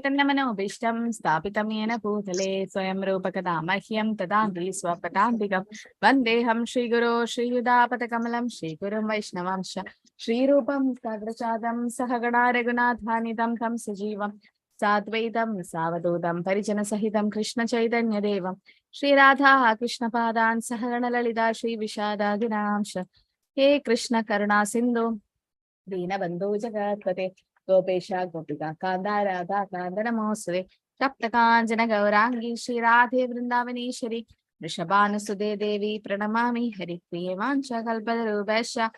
Chaitanyamanoabhishtam Stapitam Yena Bhutale Swayam Rupakada Mahyam Tadandi Swapadantikam Vandeham Shri Guru Shri Yudapatakamalam Shri Gurum Vaishnavamsha Shri Rupam Sagrachadam Sahagana Raghunathanidam Tam Sajivam Sadvaitam Savadodam Parijana Sahitam Krishna Chaitanya Devam Shri Radha Krishna Padan Sahagana Lalita Shri Vishada Ginamsha He Krishna Karuna Sindhu Dina Bandhu Jagatpate Gopesha Gopika Kanda Radha Kanda Namosre Saptakanjana Gaurangi Shri Radhe Vrindavaneshwari Rishabhanu Sude Devi Pranamami Hari Priyavancha Kalpadarubhasya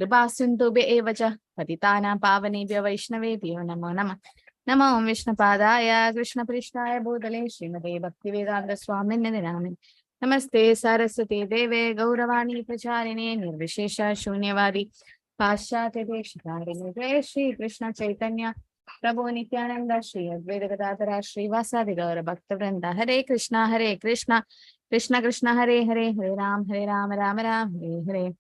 Kripasintu Evacha Patitana Pavanebhyo Vaishnavebhyo Namo Namah Namo Om Vishnupadaya Krishna Prishtaya Bhutale Srimate Bhaktivedanta Swamini Namaste Namaste Saraswati Deve Gauravani Pracharine Nirvishesha Shunyavadi Paschate Deshitarini Jai Shri Krishna Chaitanya Prabhu Nityananda Shri Advaita Gadadhara Shri Vasadi Gaura Bhakta Vrinda Hare Krishna Krishna Krishna Hare Hare Hare Ram Ram Ram Hare Hare.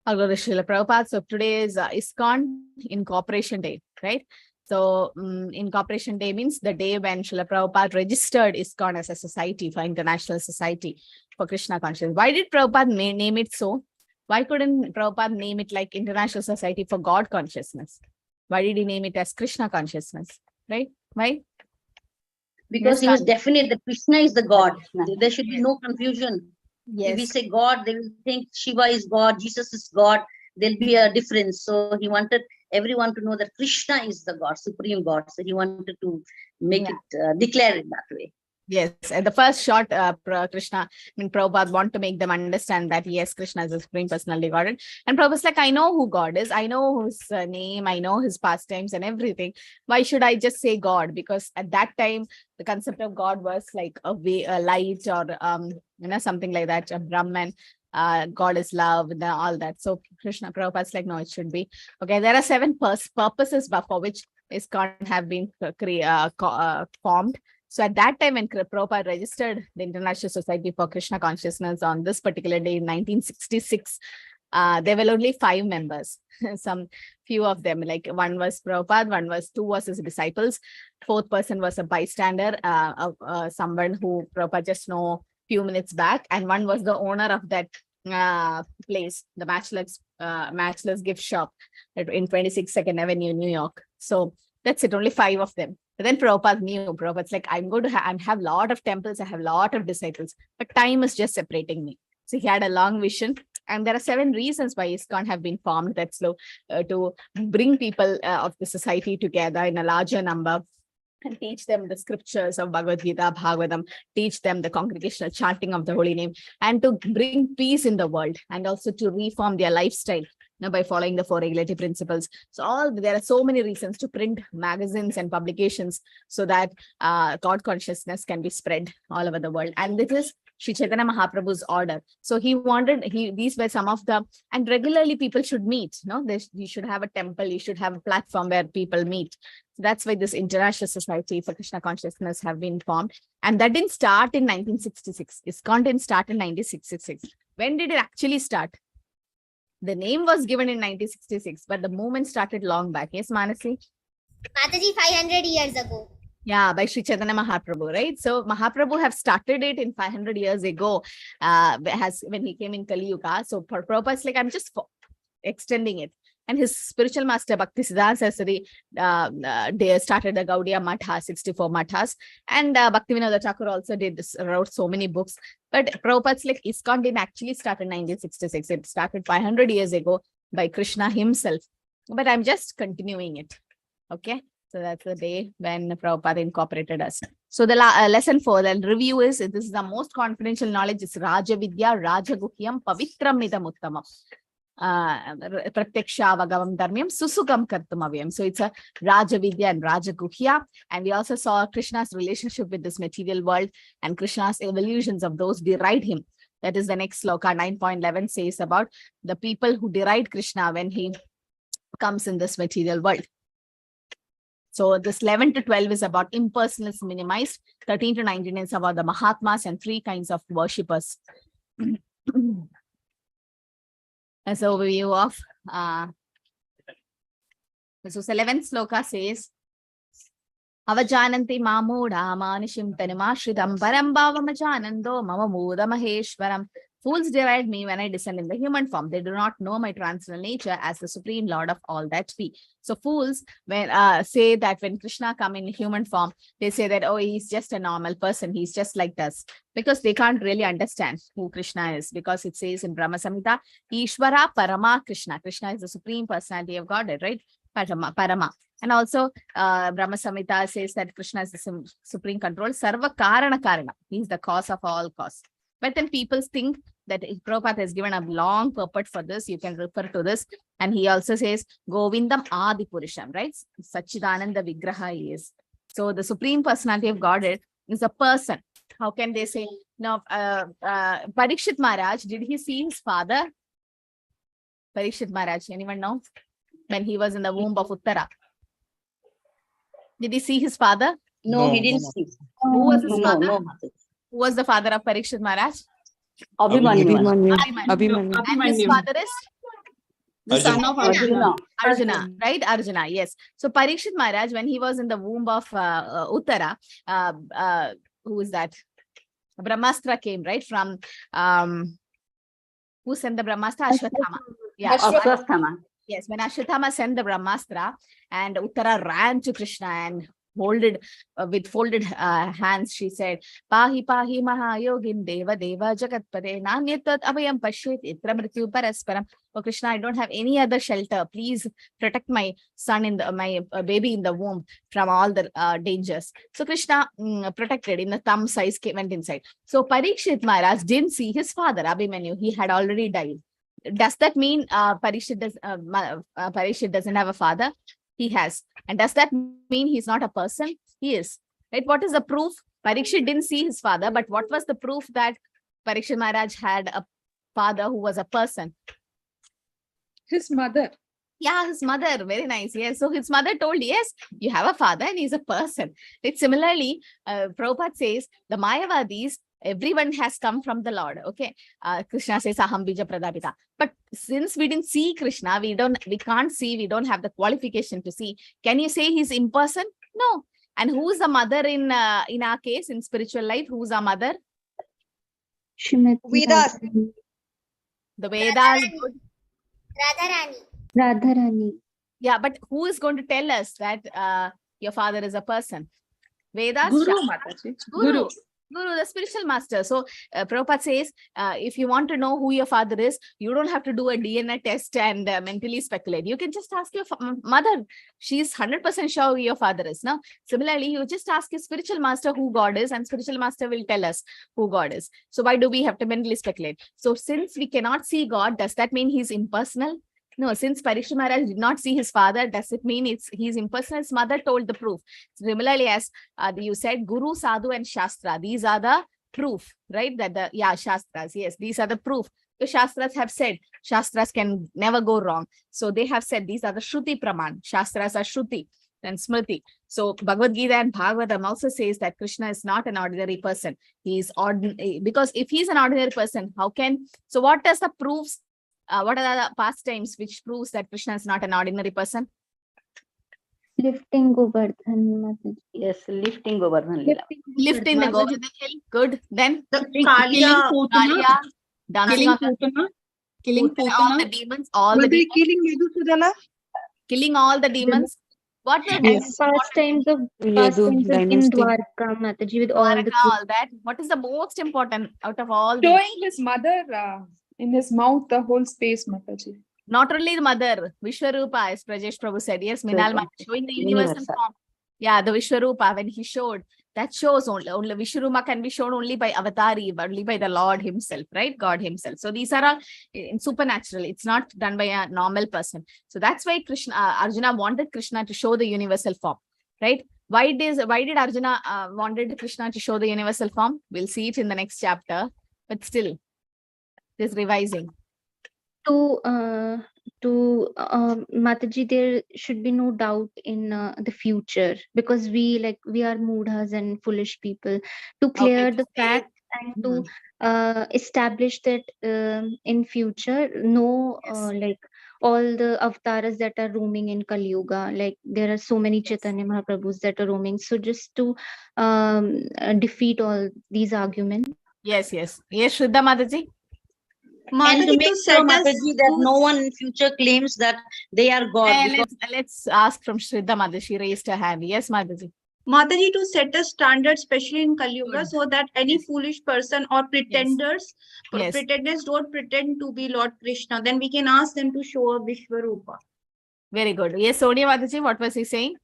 I'll go to Srila Prabhupada. So today is ISKCON Incorporation Day, right? So Incorporation Day means the day when Srila Prabhupada registered ISKCON as a society for international society for Krishna consciousness. Why did Prabhupada name it so? Why couldn't Prabhupada name it like International Society for God Consciousness? Why did he name it as Krishna Consciousness, right? Why? Because he was definite that Krishna is the God. There should be no confusion. Yes. If we say God, they will think Shiva is God, Jesus is God. There'll be a difference. So he wanted everyone to know that Krishna is the God, supreme God. So he wanted to make it, declare it that way. Yes, and the first shot, Krishna, Prabhupada want to make them understand that yes, Krishna is the Supreme Personality Godhead. And Prabhupada's like, I know who God is, I know his name, I know his pastimes and everything. Why should I just say God? Because at that time, the concept of God was like a light or something like that, a Brahman. God is love and all that. So Krishna Prabhupada's like, no, it should be. Okay, there are 7 purposes for which ISKCON have been formed. So at that time, when Prabhupada registered the International Society for Krishna Consciousness on this particular day in 1966, there were only 5 members. Some few of them, like one was Prabhupada, 2 was his disciples, 4th person was a bystander, someone who Prabhupada just know few minutes back, and 1 was the owner of that place, the Matchless gift shop in 26 Second Avenue, New York. So that's it, only 5 of them. But then Prabhupada knew, Prabhupada's like, I'm going to have a lot of temples, I have a lot of disciples, but time is just separating me. So he had a long vision. And there are 7 reasons why ISKCON have been formed. That's to bring people of the society together in a larger number and teach them the scriptures of Bhagavad Gita, Bhagavatam, teach them the congregational chanting of the holy name, and to bring peace in the world, and also to reform their lifestyle by following the 4 regulative principles. So there are so many reasons to print magazines and publications so that God consciousness can be spread all over the world. And this is Sri Chaitanya Mahaprabhu's order. So he wanted, these were some of the, and regularly people should meet, you should have a temple, you should have a platform where people meet. So that's why this International Society for Krishna Consciousness have been formed. And that didn't start in 1966. ISKCON didn't start in 1966. When did it actually start? The name was given in 1966, but the movement started long back. Yes, Manasi? Mataji, 500 years ago. Yeah, by Sri Chaitanya Mahaprabhu, right? So Mahaprabhu have started it in 500 years ago, when he came in Kali Yuga. So for Prabhupada's like, I'm just extending it. And his spiritual master, Bhakti Siddhanta Saraswati, they started the Gaudiya Mathas, 64 Mathas. And Bhaktivinoda Thakur also wrote so many books. But Prabhupada's like, ISKCON didn't actually start in 1966. It started 500 years ago by Krishna himself. But I'm just continuing it. Okay. So that's the day when Prabhupada incorporated us. So the lesson 4, the review is, this is the most confidential knowledge, is Raja Vidya, Raja Guhyam, Pavitram Nidam Uttamam. Pratyakshavagavam Dharmyam Susukam Kartumavyam. So it's a Raja Vidya and Raja Guhya. And we also saw Krishna's relationship with this material world and Krishna's evolutions of those deride him. That is the next sloka, 9.11 says about the people who deride Krishna when he comes in this material world. So this 11 to 12 is about impersonalists minimized. 13 to 19 is about the Mahatmas and 3 kinds of worshippers. As overview of So 11th sloka says, Avajananti mamuda manishim tanimashridam parambhavamajanando mama muda maheshwaram. Fools deride me when I descend in the human form. They do not know my transcendental nature as the supreme lord of all that be. So fools when say that when Krishna come in human form, they say that, oh, he's just a normal person. He's just like us. Because they can't really understand who Krishna is. Because it says in Brahma Samhita, Ishvara Parama Krishna. Krishna is the supreme personality of Godhead, right? Parama. And also Brahma Samhita says that Krishna is the supreme control. Sarva Karana Karana. He is the cause of all cause. But then people think that Prabhupada has given a long purport for this. You can refer to this. And he also says, Govindam Adi Purusham, right? Sachidananda Vigraha he is. So the supreme personality of Godhead is a person. How can they say? Now, Parikshit Maharaj, did he see his father? Parikshit Maharaj, anyone know? When he was in the womb of Uttara. Did he see his father? No, he didn't see. Who was his father? No. Who was the father of Parikshit Maharaj? Abhimanyu. Abhimanyu. And his father is? The son of Arjuna, right? Arjuna, yes. So Parikshit Maharaj, when he was in the womb of Uttara, who is that? Brahmastra came, right? From, who sent the Brahmastra? Ashwathama. Yeah. Ashwathama. Yes, when Ashwathama sent the Brahmastra and Uttara ran to Krishna and with folded hands, she said, Pahi Pahi Mahayogin Deva Deva Jagatpade Nanyatat Abhayam Pashyet Itra Mrityu Parasparam. Oh Krishna, I don't have any other shelter. Please protect my son my baby in the womb from all the dangers. So Krishna protected in the thumb size, went inside. So Parikshit Maharaj didn't see his father, Abhimanyu. He had already died. Does that mean Parikshit doesn't have a father? He has. And does that mean he's not a person? He is. Right? What is the proof? Parikshit didn't see his father, but what was the proof that Parikshit Maharaj had a father who was a person? his mother. Yeah, his mother. Very nice. Yes. So his mother told, yes, you have a father and he's a person. Right? Similarly, Prabhupada says the Mayavadis, everyone has come from the Lord. Okay. Krishna says Aham Bija Pradapita. But since we didn't see Krishna, we can't see, we don't have the qualification to see. Can you say he's imperson? No. And who's the mother in our case, in spiritual life? Who's our mother? Vedas. The Vedas. Radharani. Yeah, but who is going to tell us that your father is a person? Vedas? Guru, Mataji. Guru, the spiritual master. So Prabhupada says, if you want to know who your father is, you don't have to do a DNA test and mentally speculate. You can just ask your mother. She's 100% sure who your father is. No? Similarly, you just ask your spiritual master who God is, and spiritual master will tell us who God is. So why do we have to mentally speculate? So since we cannot see God, does that mean he's impersonal? No, since Parikshit Maharaj did not see his father, does it mean he's impersonal? His mother told the proof. Similarly, as you said, Guru, Sadhu, and Shastra, these are the proof, right? Shastras, yes, these are the proof. The Shastras have said, Shastras can never go wrong. So they have said, these are the Shruti Praman. Shastras are Shruti and Smriti. So Bhagavad Gita and Bhagavatam also says that Krishna is not an ordinary person. He is ordinary, because if he's an ordinary person, so what does the proofs? What are the pastimes which proves that Krishna is not an ordinary person? Lifting Govardhan. Yes, lifting Govardhan. Lifting the Govardhan hill. Good. Then Killing Putana. dancing on Killing all the demons. All the demons. Killing Yadusudana. Killing all the demons. What were And pastimes of in Dwarka, Mataji, with all the all that? What is the most important out of all these? Showing his mother in his mouth the whole space, Mataji. Not only the mother, Vishwarupa, as Prajesh Prabhu said, yes, Minal Mata, showing the universal form. Yeah, the Vishwarupa, when he showed, that shows only Vishwarupa can be shown only by Avatari, only by the Lord himself, right? God himself. So these are all supernatural. It's not done by a normal person. So that's why Arjuna wanted Krishna to show the universal form, right? Why did Arjuna wanted Krishna to show the universal form? We'll see it in the next chapter, but still, this revising. to Mataji, there should be no doubt in the future, because we are mudhas and foolish people, to clear the fact and to establish that in future no all the avatars that are roaming in Kali Yuga. Like there are so many Chaitanya Mahaprabhus that are roaming. So just to defeat all these arguments. Yes, yes. Yes, Shraddha Mataji. And to Mataji, make to sure, set us Mataji, that to no one in future claims that they are God. And Because let's ask from Shraddha Mataji. She raised her hand. Yes, Mataji. Mataji, to set a standard, especially in Kali Yuga, Good. so that any Yes. foolish person or pretenders, Yes. pretenders don't pretend to be Lord Krishna. Then we can ask them to show a Vishwarupa. Very good. Yes, Sonia Mataji, what was he saying?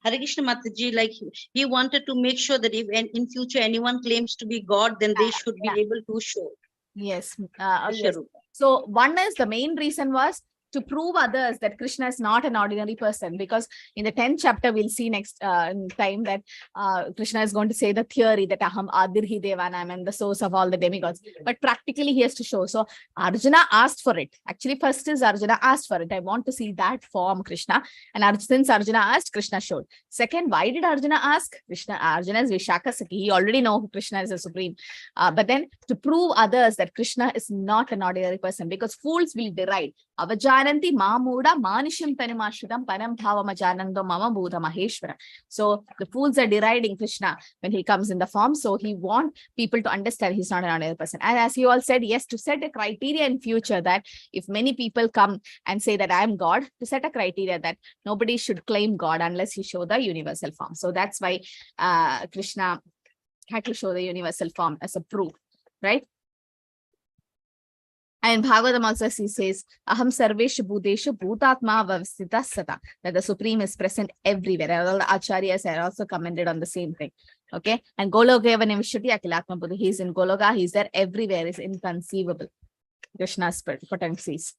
Hare Krishna Mataji, like he wanted to make sure that if in future anyone claims to be God, then they should be able to show Yes. Yes. Vishwarupa. So one is the main reason was to prove others that Krishna is not an ordinary person, because in the 10th chapter, we'll see next time that Krishna is going to say the theory that Aham Adirhi Devanam, I'm the source of all the demigods. But practically he has to show. So Arjuna asked for it. Actually, first is Arjuna asked for it. I want to see that form, Krishna. And since Arjuna asked, Krishna showed. Second, why did Arjuna ask? Arjuna is Vishaka Sakhi. He already knows Krishna is the supreme. But then to prove others that Krishna is not an ordinary person, because fools will deride. Avajananti Mamuda Manishim Penimashudam Panam Bhavamajanando Mama Buddha Maheshwara. So the fools are deriding Krishna when he comes in the form. So he wants people to understand he's not an ordinary person. And as you all said, yes, to set a criteria in future that if many people come and say that I am God, to set a criteria that nobody should claim God unless he show the universal form. So that's why Krishna had to show the universal form as a proof, right? And Bhagavatam also he says, Aham Sarveshu Bhuteshu Bhutatma Vavastita Sata, that the Supreme is present everywhere. All the Acharyas are also commented on the same thing. Okay. And Golokeva Nivishati Akilatma Buddha, he is in Goloka, he is there everywhere, is inconceivable. Krishna's potencies.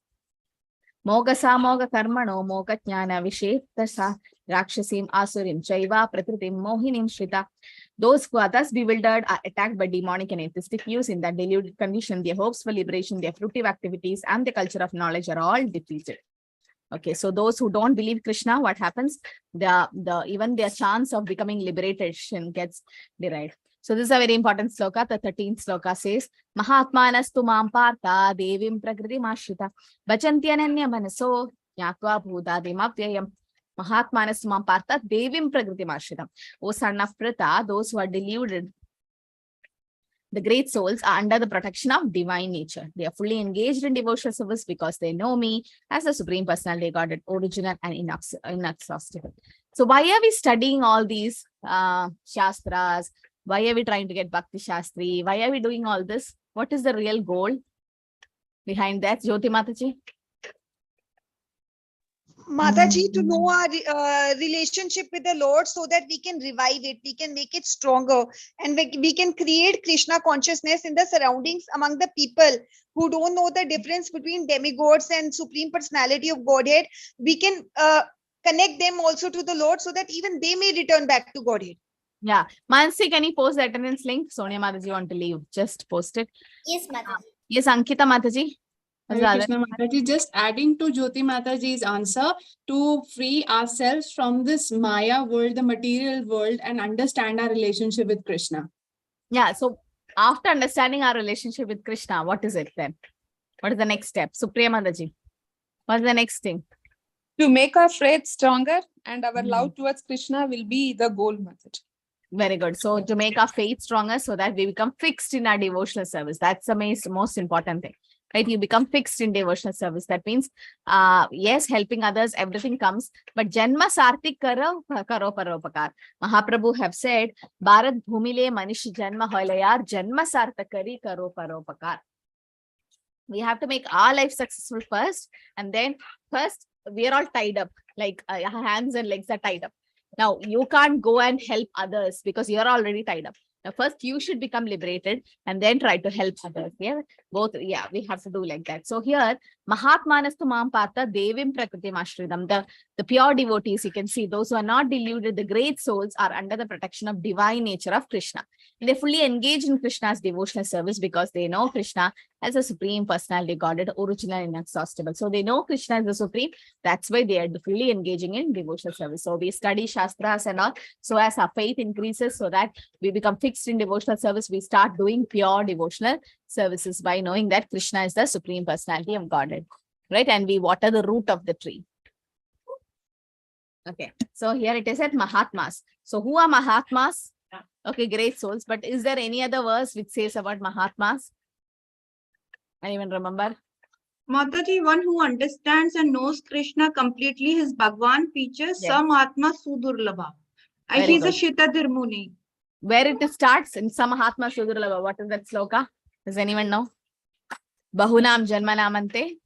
Moga Samoga Karmano, Moga Jnana Vishetasa, Rakshasim Asurim, Chaiva, Prakritim, Mohinim Shrita. Those who are thus bewildered are attacked by demonic and atheistic views. In that deluded condition, their hopes for liberation, their fruitive activities, and the culture of knowledge are all defeated. Okay, so those who don't believe Krishna, what happens? Even their chance of becoming liberation gets derived. So this is a very important sloka. The 13th sloka says, Mahatmanastu mam partha devim prakriti mashrita bachanti ananya manaso nyakva bhuta dimapyayam. Mahatmanastu mam partha devim prakriti mashrita. O son of Pritha, those who are deluded, the great souls are under the protection of divine nature. They are fully engaged in devotional service because they know me as the Supreme Personality Godhead, original and inexhaustible. So why are we studying all these Shastras? Why are we trying to get Bhakti Shastri? Why are we doing all this? What is the real goal behind that, Jyoti Mataji? Mataji, to know our relationship with the Lord so that we can revive it, we can make it stronger, and we can create Krishna consciousness in the surroundings among the people who don't know the difference between demigods and Supreme Personality of Godhead. We can connect them also to the Lord so that even they may return back to Godhead. Yeah. Mansi, can you post the attendance link? Sonia Mataji want to leave. Just post it. Yes, Mataji. Yes, Ankita Mataji. Hare Krishna Mataji, just adding to Jyoti Mataji's answer, to free ourselves from this Maya world, the material world, and understand our relationship with Krishna. Yeah. So after understanding our relationship with Krishna, what is it then? What is the next step? Supriya Mataji, what is the next thing? To make our faith stronger and our love towards Krishna will be the goal, Mataji. Very good. So to make our faith stronger so that we become fixed in our devotional service. That's the most important thing, right? You become fixed in devotional service. That means, yes, helping others, everything comes, but Janma Sartik Karo Paropakar. Mahaprabhu have said, Bharat Bhumile Manish Janma Hoilayar, Janma Sartakari Karo Paropakar. We have to make our life successful first, and then first we are all tied up, like hands and legs are tied up. Now, you can't go and help others because you're already tied up. Now, first you should become liberated and then try to help others. Yeah, both. Yeah, we have to do like that. So here, Mahatmanastu Mam Partha Devim Prakriti Mashridam. The pure devotees, you can see, those who are not deluded, the great souls are under the protection of divine nature of Krishna. And they fully engage in Krishna's devotional service because they know Krishna as a Supreme Personality Godhead, original and inexhaustible. So they know Krishna as the Supreme. That's why they are fully engaging in devotional service. So we study Shastras and all. So as our faith increases, so that we become fixed in devotional service, we start doing pure devotional services by knowing that Krishna is the Supreme Personality of Godhead, right? And we water the root of the tree. Okay, so here it is at Mahatmas. So who are Mahatmas? Okay, great souls. But is there any other verse which says about Mahatmas? I even remember. Mataji, one who understands and knows Krishna completely, his Bhagwan features, Yes. Samahatma Sudurlabha. Very He's a good. Shitadir Muni. Where it starts in Samahatma Sudurlabha. What is that sloka? Does anyone know? Bahunam Janmanamante.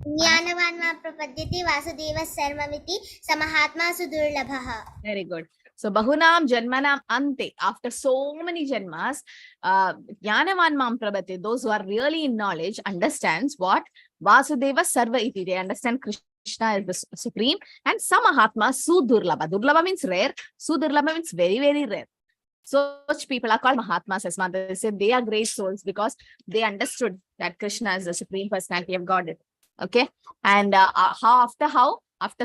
Jnanavanma prapadyati vasudeva sarvamiti samahatma sudurlabhaha. Very good. So Bahunam Janmanam Ante. After so many Janmas, Jnanavanmam Prabhati, those who are really in knowledge, understands what? Vasudeva Sarva Iti. They understand Krishna is the Supreme. And Samahatma Sudurlabha. Durlabha means rare. Sudurlabha means very, very rare. Such people are called Mahatmas, as Mother said. They are great souls because they understood that Krishna is the Supreme Personality of Godhead. Okay. And after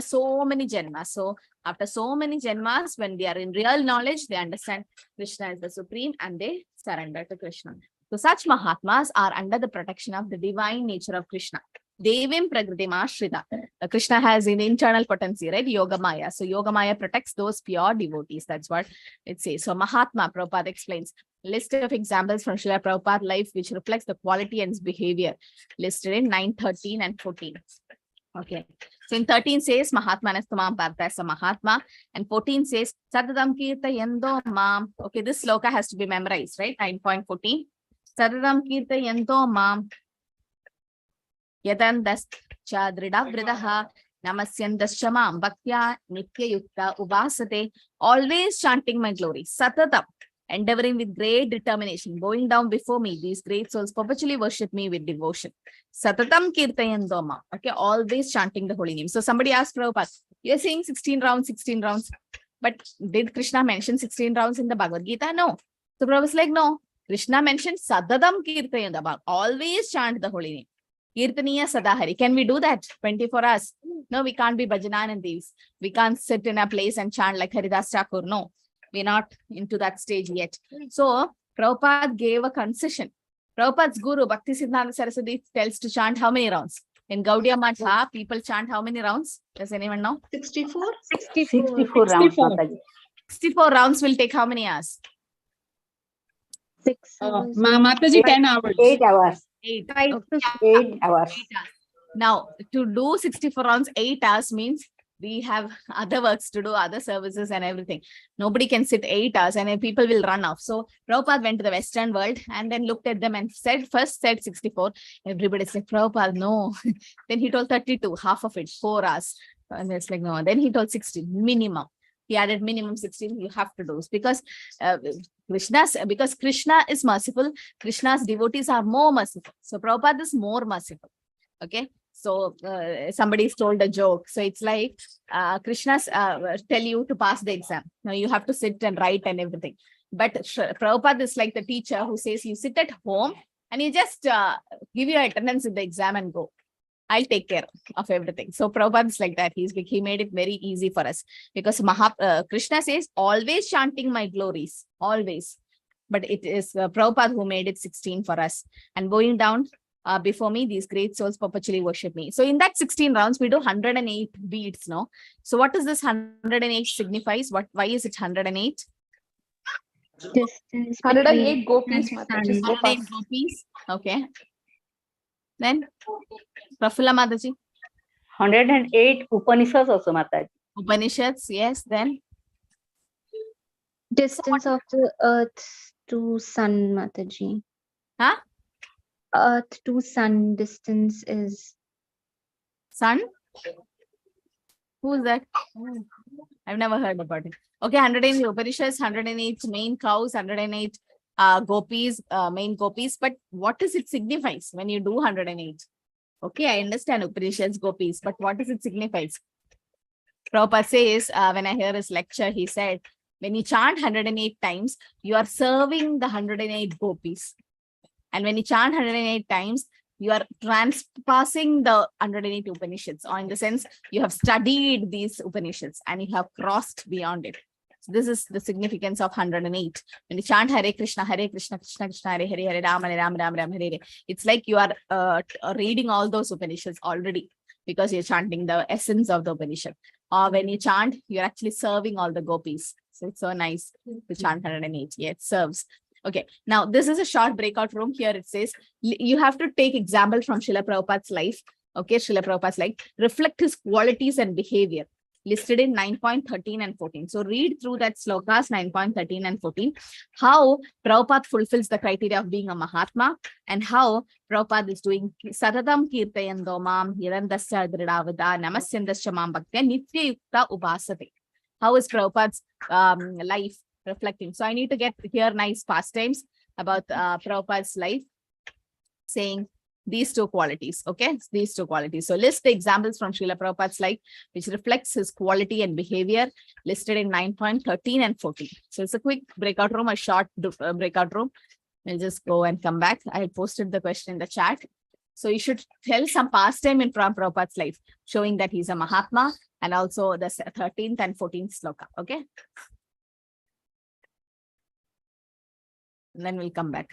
so many Janmas. So after so many Janmas, when they are in real knowledge, they understand Krishna is the Supreme and they surrender to Krishna. So such Mahatmas are under the protection of the divine nature of Krishna. Devim Prakriti Ashrita. Krishna has an internal potency, right? Yogamaya. So Yogamaya protects those pure devotees. That's what it says. So Mahatma, Prabhupada explains. List of examples from Srila Prabhupada life which reflects the quality and his behavior listed in 9, 13 and 14. Okay. So in 13 says Mahatma Nastamam Partha as a Mahatma, and 14 says Sadadam Kirta Yendo Mam. Okay, this sloka has to be memorized, right? 9.14. Sadadam Kirta Yendo Mam. Yadandas Chadrida Vridaha Namasyandas Mam Bhaktya Nitya Yukta Ubasate. Always chanting my glory. Satatam. Endeavoring with great determination, going down before me, these great souls perpetually worship me with devotion. Satatam Kirtayandoma. Okay, always chanting the holy name. So somebody asked Prabhupada, you're saying 16 rounds, 16 rounds. But did Krishna mention 16 rounds in the Bhagavad Gita? No. So Prabhupada was like, no. Krishna mentioned Satatam Kirtayandoma. Always chant the holy name. Kirtaniya Sadahari. Can we do that 24 hours? No, we can't be Bhajananandis. We can't sit in a place and chant like Haridas Thakur. No. We're not into that stage yet. So, Prabhupada gave a concession. Prabhupada's guru, Bhakti Siddhanta Saraswati, tells to chant how many rounds? In Gaudiya Matha, people chant how many rounds? Does anyone know? 64? 64 rounds, Mataji. 64 rounds will take how many hours? 6 Mataji, 10 hours. 8 hours. 8. 8 Okay. 8 hours. 8 hours. Now, to do 64 rounds, 8 hours means we have other works to do, other services and everything. Nobody can sit 8 hours and then people will run off. So Prabhupada went to the Western world and then looked at them and first said 64. Everybody said, Prabhupada, no. Then he told 32, half of it, 4 hours. And it's like, no. Then he told 16, minimum. He added minimum 16, you have to do. Because Krishna is merciful, Krishna's devotees are more merciful. So Prabhupada is more merciful. Okay. So somebody's told a joke. So it's like Krishna's tell you to pass the exam. Now you have to sit and write and everything. But Prabhupada is like the teacher who says you sit at home and you just give your attendance in the exam and go. I'll take care of everything. So Prabhupada is like that. He made it very easy for us because Krishna says always chanting my glories, always. But it is Prabhupada who made it 16 for us. And going down before me, these great souls perpetually worship me. So in that 16 rounds, we do 108 beats, no? So what does this 108 signifies? Why is it 108? Distance 108 between gopis, sun Mataji. and 108 gopis. Okay. Then, Prafulla Mataji. 108 Upanishads also, Mataji. Upanishads, yes. Then, distance of the earth to sun, Mataji. huh? Earth to sun distance is Sun? Who is that? I've never heard about it. Okay, 108 Upanishads, 108 main cows, 108 gopis, main gopis. But what does it signifies when you do 108? Okay, I understand Upanishads, gopis, but what does it signifies? Prabhupada says, when I hear his lecture, he said, when you chant 108 times, you are serving the 108 gopis. And when you chant 108 times, you are transpassing the 108 Upanishads, or in the sense, you have studied these Upanishads and you have crossed beyond it. So this is the significance of 108. When you chant Hare Krishna, Krishna Krishna, Hare Hare, Hare Rama, Rama Rama, Hare Hare. It's like you are reading all those Upanishads already, because you're chanting the essence of the Upanishad. Or when you chant, you're actually serving all the gopis. So it's so nice to chant 108. Yeah, it serves. Okay, now this is a short breakout room. Here it says, you have to take example from Srila Prabhupada's life. Okay, Srila Prabhupada's life. Reflect his qualities and behavior listed in 9.13 and 14. So read through that slokas 9.13 and 14. How Prabhupada fulfills the criteria of being a Mahatma, and how Prabhupada is doing Satatam Kirtayando Mam Hirandasya Dridavada Namasyandasya Mam Bhaktya Nitya Yukta Upasate. How is Prabhupada's life reflecting? So I need to get here nice pastimes about Prabhupada's life, saying these two qualities. Okay, these two qualities. So list the examples from Srila Prabhupada's life which reflects his quality and behavior, listed in 9.13 and 14. So it's a quick breakout room, a short breakout room. We'll just go and come back. I posted the question in the chat. So you should tell some pastime in Prabhupada's life, showing that he's a Mahatma, and also the 13th and 14th sloka. Okay, and then we'll come back.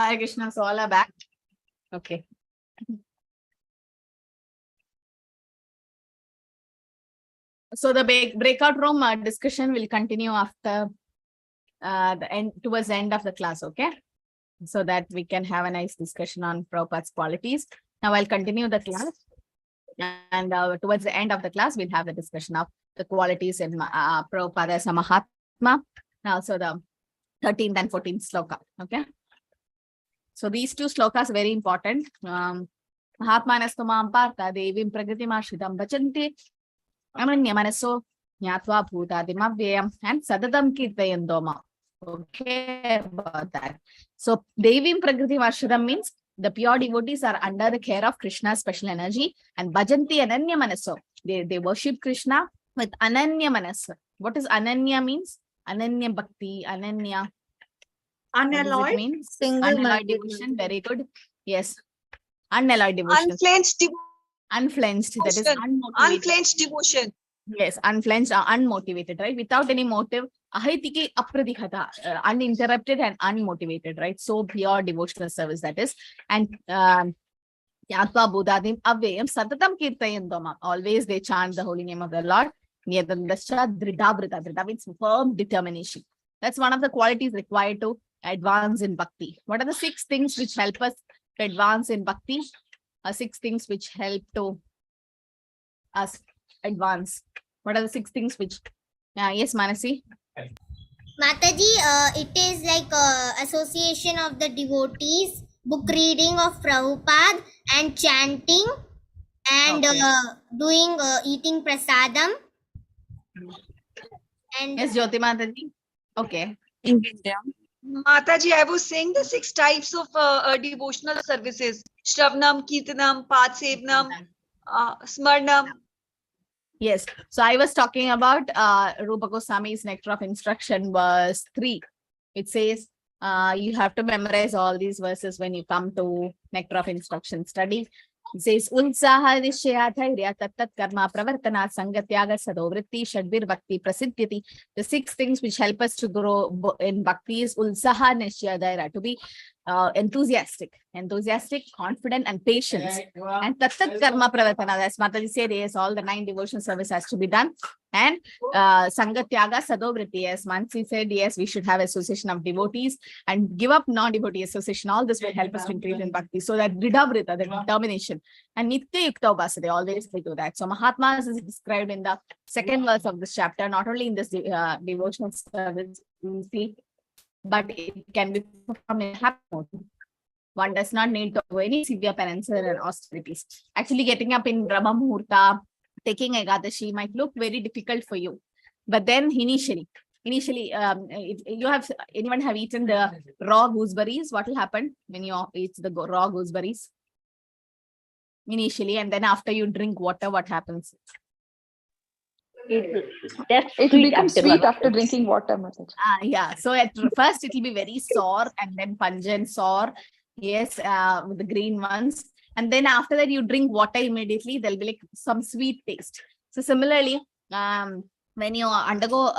Hare Krishna, so all are back. Okay. So the breakout room discussion will continue after the end, towards the end of the class, okay? So that we can have a nice discussion on Prabhupada's qualities. Now I'll continue the class, and towards the end of the class, we'll have the discussion of the qualities in Prabhupada as a Mahatma, and also the 13th and 14th sloka, okay? So these two slokas are very important. Mahatmanastu mam partha devim prakritimashitam bhajanti amanya manaso nyatva bhutadim avyayam and sadatam kirtayandoma. Okay, about that. So devim prakritimashitam means the pure devotees are under the care of Krishna's special energy, and bhajanti ananya manaso. They worship Krishna with ananya manaso. What is ananya means? Ananya bhakti, ananya. Unalloyed? Means unalloyed devotion. Very good. Yes. Unalloyed devotion. Unflinched devotion. Unflinched. That is unmotivated. Unflinched devotion. Yes, unflinched or unmotivated, right? Without any motive. Ahitiki apradihata. Uninterrupted and unmotivated, right? So pure devotional service that is. And Yatva Buddhadim Avyayam Satatam Kirtayandoma. Always they chant the holy name of the Lord. Niyadandascha Dridhavrita. Dridha means firm determination. That's one of the qualities required to advance in bhakti. What are the 6 things which help us to advance in bhakti? 6 things which help to us advance. What are the 6 things which? Yes, Manasi. Mataji, it is like association of the devotees, book reading of Prabhupada, and chanting, and doing eating prasadam. And Yes, Jyoti Mataji. Okay. Mataji, I was saying the 6 types of devotional services: Shravanam, Kirtanam, Padsevanam, Smarnam. Yes. So I was talking about Rupa Goswami's Nectar of Instruction, verse 3. It says you have to memorize all these verses when you come to Nectar of Instruction study. It says Ulsaha Nishya Dhairya Tattat Karma Pravartana Sangatyaga Sadovritti Shadvir Bhakti Prasiddhyati. The 6 things which help us to grow in bhakti is Ulsaha Nishya Dhairya, to be enthusiastic, confident, and patience. And Tattat Karma Pravartana, as Mataji said, yes, all the 9 devotion service has to be done. And Sangatyaga Sadovritti, as Mansi said, yes, we should have association of devotees and give up non-devotee association. All this will help us to increase in bhakti. So that Dridhavrita, the determination, and Nitya Yukta Upasana, they always do that. So Mahatmas is described in the 2nd verse of this chapter, not only in this devotional service, you see, but it can be from a happy mode. One does not need to do any severe penances and austerities. Actually, getting up in Brahma Muhurta, taking Ekadashi might look very difficult for you. But then initially, if anyone have eaten the raw gooseberries, what will happen when you eat the raw gooseberries? Initially, and then after you drink water, what happens? It becomes sweet after drinking water. Yeah. So at first it will be very sour and then pungent, sour. Yes, with the green ones. And then after that you drink water immediately, there'll be like some sweet taste. So similarly, when you undergo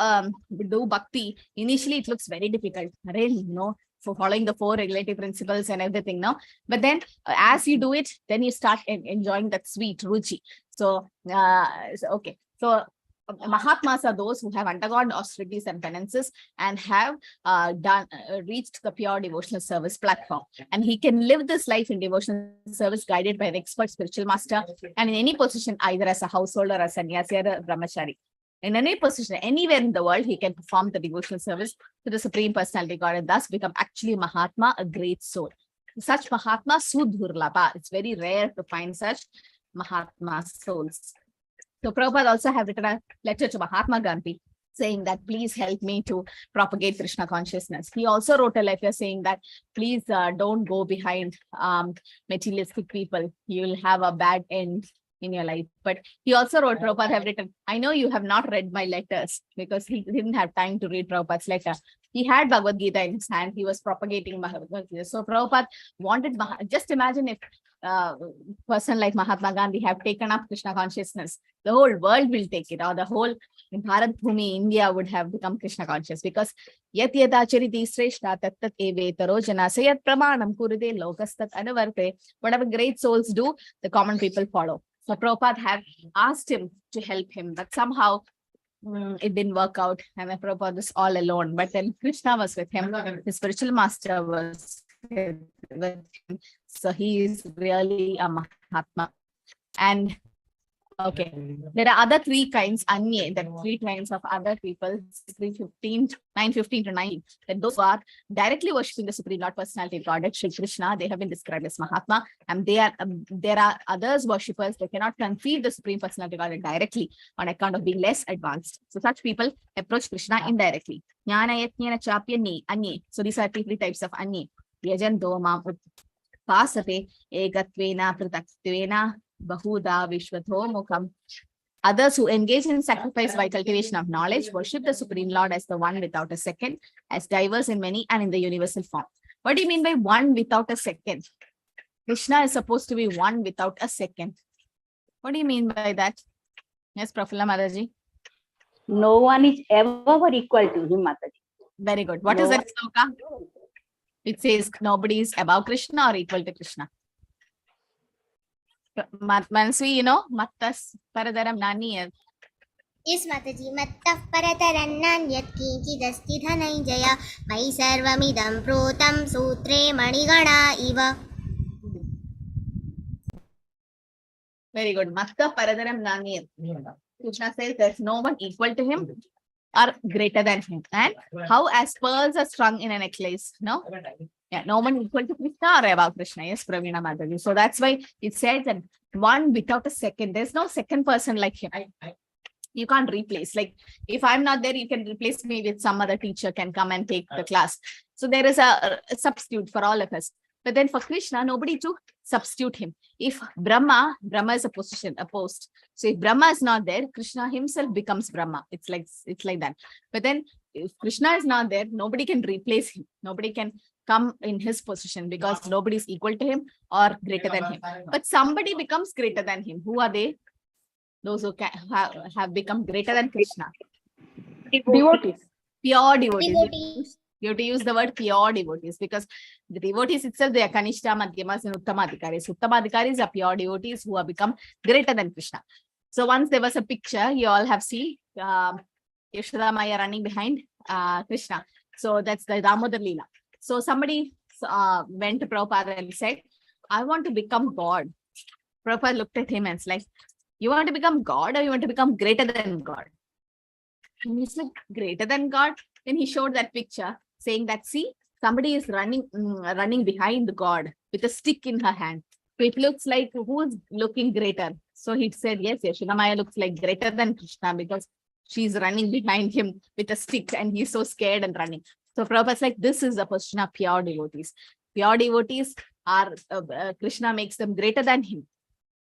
do bhakti, initially it looks very difficult, really, for following the 4 regulative principles and everything, no? But then as you do it, then you start enjoying that sweet ruchi. So, okay. So Mahatmas are those who have undergone austerities and penances and have reached the pure devotional service platform. And he can live this life in devotional service guided by an expert spiritual master, and in any position, either as a householder, a sannyasi, or a brahmachari. In any position, anywhere in the world, he can perform the devotional service to the Supreme Personality God and thus become actually Mahatma, a great soul. Such Mahatma Sudhurlabha. It's very rare to find such Mahatma souls. So Prabhupada also have written a letter to Mahatma Gandhi saying that please help me to propagate Krishna consciousness. He also wrote a letter saying that please don't go behind materialistic people. You will have a bad end. in your life. But he also wrote, Prabhupada have written, I know you have not read my letters because he didn't have time to read Prabhupada's letter. He had Bhagavad Gita in his hand. He was propagating Bhagavad Gita. So Prabhupada wanted, just imagine if person like Mahatma Gandhi have taken up Krishna consciousness, the whole world will take it, or the whole Bharat Bhumi, India would have become Krishna conscious, because yat yatachariti sreshta tat tat evetaro jana sayat pramanam kuride lokastat anuvarte. Whatever great souls do, the common people follow. So Prabhupada had asked him to help him, but somehow it didn't work out, and then Prabhupada was all alone. But then Krishna was with him, his spiritual master was with him. So he is really a Mahatma. And okay, there are other three kinds, Anye, there are three kinds of other people, 9:15 to 9. That those who are directly worshipping the Supreme Lord Personality of Godhead, Shri Krishna, they have been described as Mahatma. And they are there are others worshippers, they cannot conceive the Supreme Personality of Godhead directly on account of being less advanced. So such people approach Krishna indirectly. Jnana yatnena chapya anye. So these are three types of Anye. Yajanto mam pasate ekatvena pratakstvena bahuda vishvatho mukham. Others who engage in sacrifice by cultivation of knowledge worship the Supreme Lord as the one without a second, as diverse in many and in the universal form. What do you mean by one without a second? Krishna is supposed to be one without a second. What do you mean by that? Yes, Prafulla Mataji. No one is ever equal to him, Mataji. Very good. What is that sloka? It says nobody is above Krishna or equal to Krishna. Mansi, you know, mattas paradaram nani. Yes, Mataji. Mattah paratarannan yat kinchidasti dhananjaya mai sarvamidam protam sutre manigana iva. Very good. Mattah paradaram nani. Krishna says there's no one equal to him or greater than him. And how as pearls are strung in a necklace, no? Yeah, no one equal to Krishna or above Krishna. Yes, Praveena Mataji. So that's why it says that one without a second. There's no second person like him. You can't replace. Like if I'm not there, you can replace me with some other teacher can come and take the class. So there is a substitute for all of us. But then for Krishna, nobody to substitute him. If Brahma is a position, a post. So if Brahma is not there, Krishna himself becomes Brahma. It's like that. But then if Krishna is not there, nobody can replace him. Nobody can come in his position because nobody is equal to him or greater than him. But somebody becomes greater than him. Who are they? Those who have become greater than Krishna. Devotees. Pure devotees. Devotees. You have to use the word pure devotees because the devotees itself, they are Kanishta, Madhyamas, and Uttamadhikaris. Uttamadhikaris are pure devotees who have become greater than Krishna. So once there was a picture, you all have seen Yashoda Maya running behind Krishna. So that's the Damodar Leela. So somebody went to Prabhupada and said, I want to become God. Prabhupada looked at him and was like, you want to become God or you want to become greater than God? And he said, greater than God. Then he showed that picture saying that, see, somebody is running behind God with a stick in her hand. So it looks like who is looking greater? So he said, yes, Yashoda Maya looks like greater than Krishna because she's running behind him with a stick and he's so scared and running. So Prabhupada's like, this is a position of pure devotees. Pure devotees are, Krishna makes them greater than him.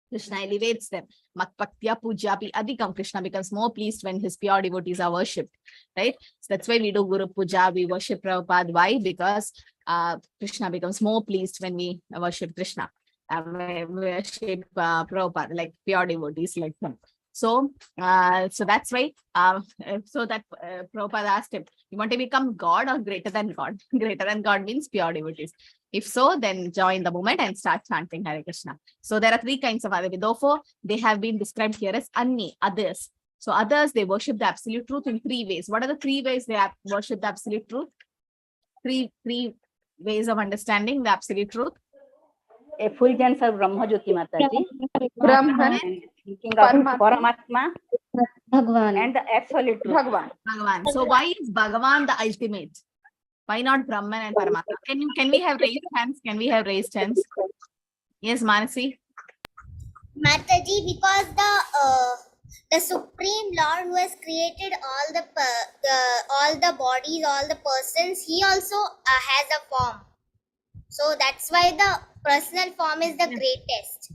Krishna elevates them. Matpaktya pujapi adhikam. Krishna becomes more pleased when his pure devotees are worshipped. Right? So that's why we do Guru Puja, we worship Prabhupada. Why? Because Krishna becomes more pleased when we worship Krishna. We worship Prabhupada, like pure devotees like him. So that's why, Prabhupada asked him, you want to become God or greater than God? Greater than God means pure devotees. If so, then join the movement and start chanting Hare Krishna. So there are three kinds of other. Therefore, they have been described here as Anni, others. So others, they worship the absolute truth in three ways. What are the three ways they worship the absolute truth? Three ways of understanding the absolute truth. Effulgence of Brahma Jyoti Mataji. Brahman. Thinking of Paramatma Bhagwan. and the absolute truth. Bhagavan. So why is Bhagavan the ultimate? Why not Brahman and Paramatma? Can we have raised hands? Can we have raised hands? Yes, Manasi. Mataji, because the Supreme Lord who has created all the bodies, all the persons, he also has a form. So that's why the personal form is the greatest.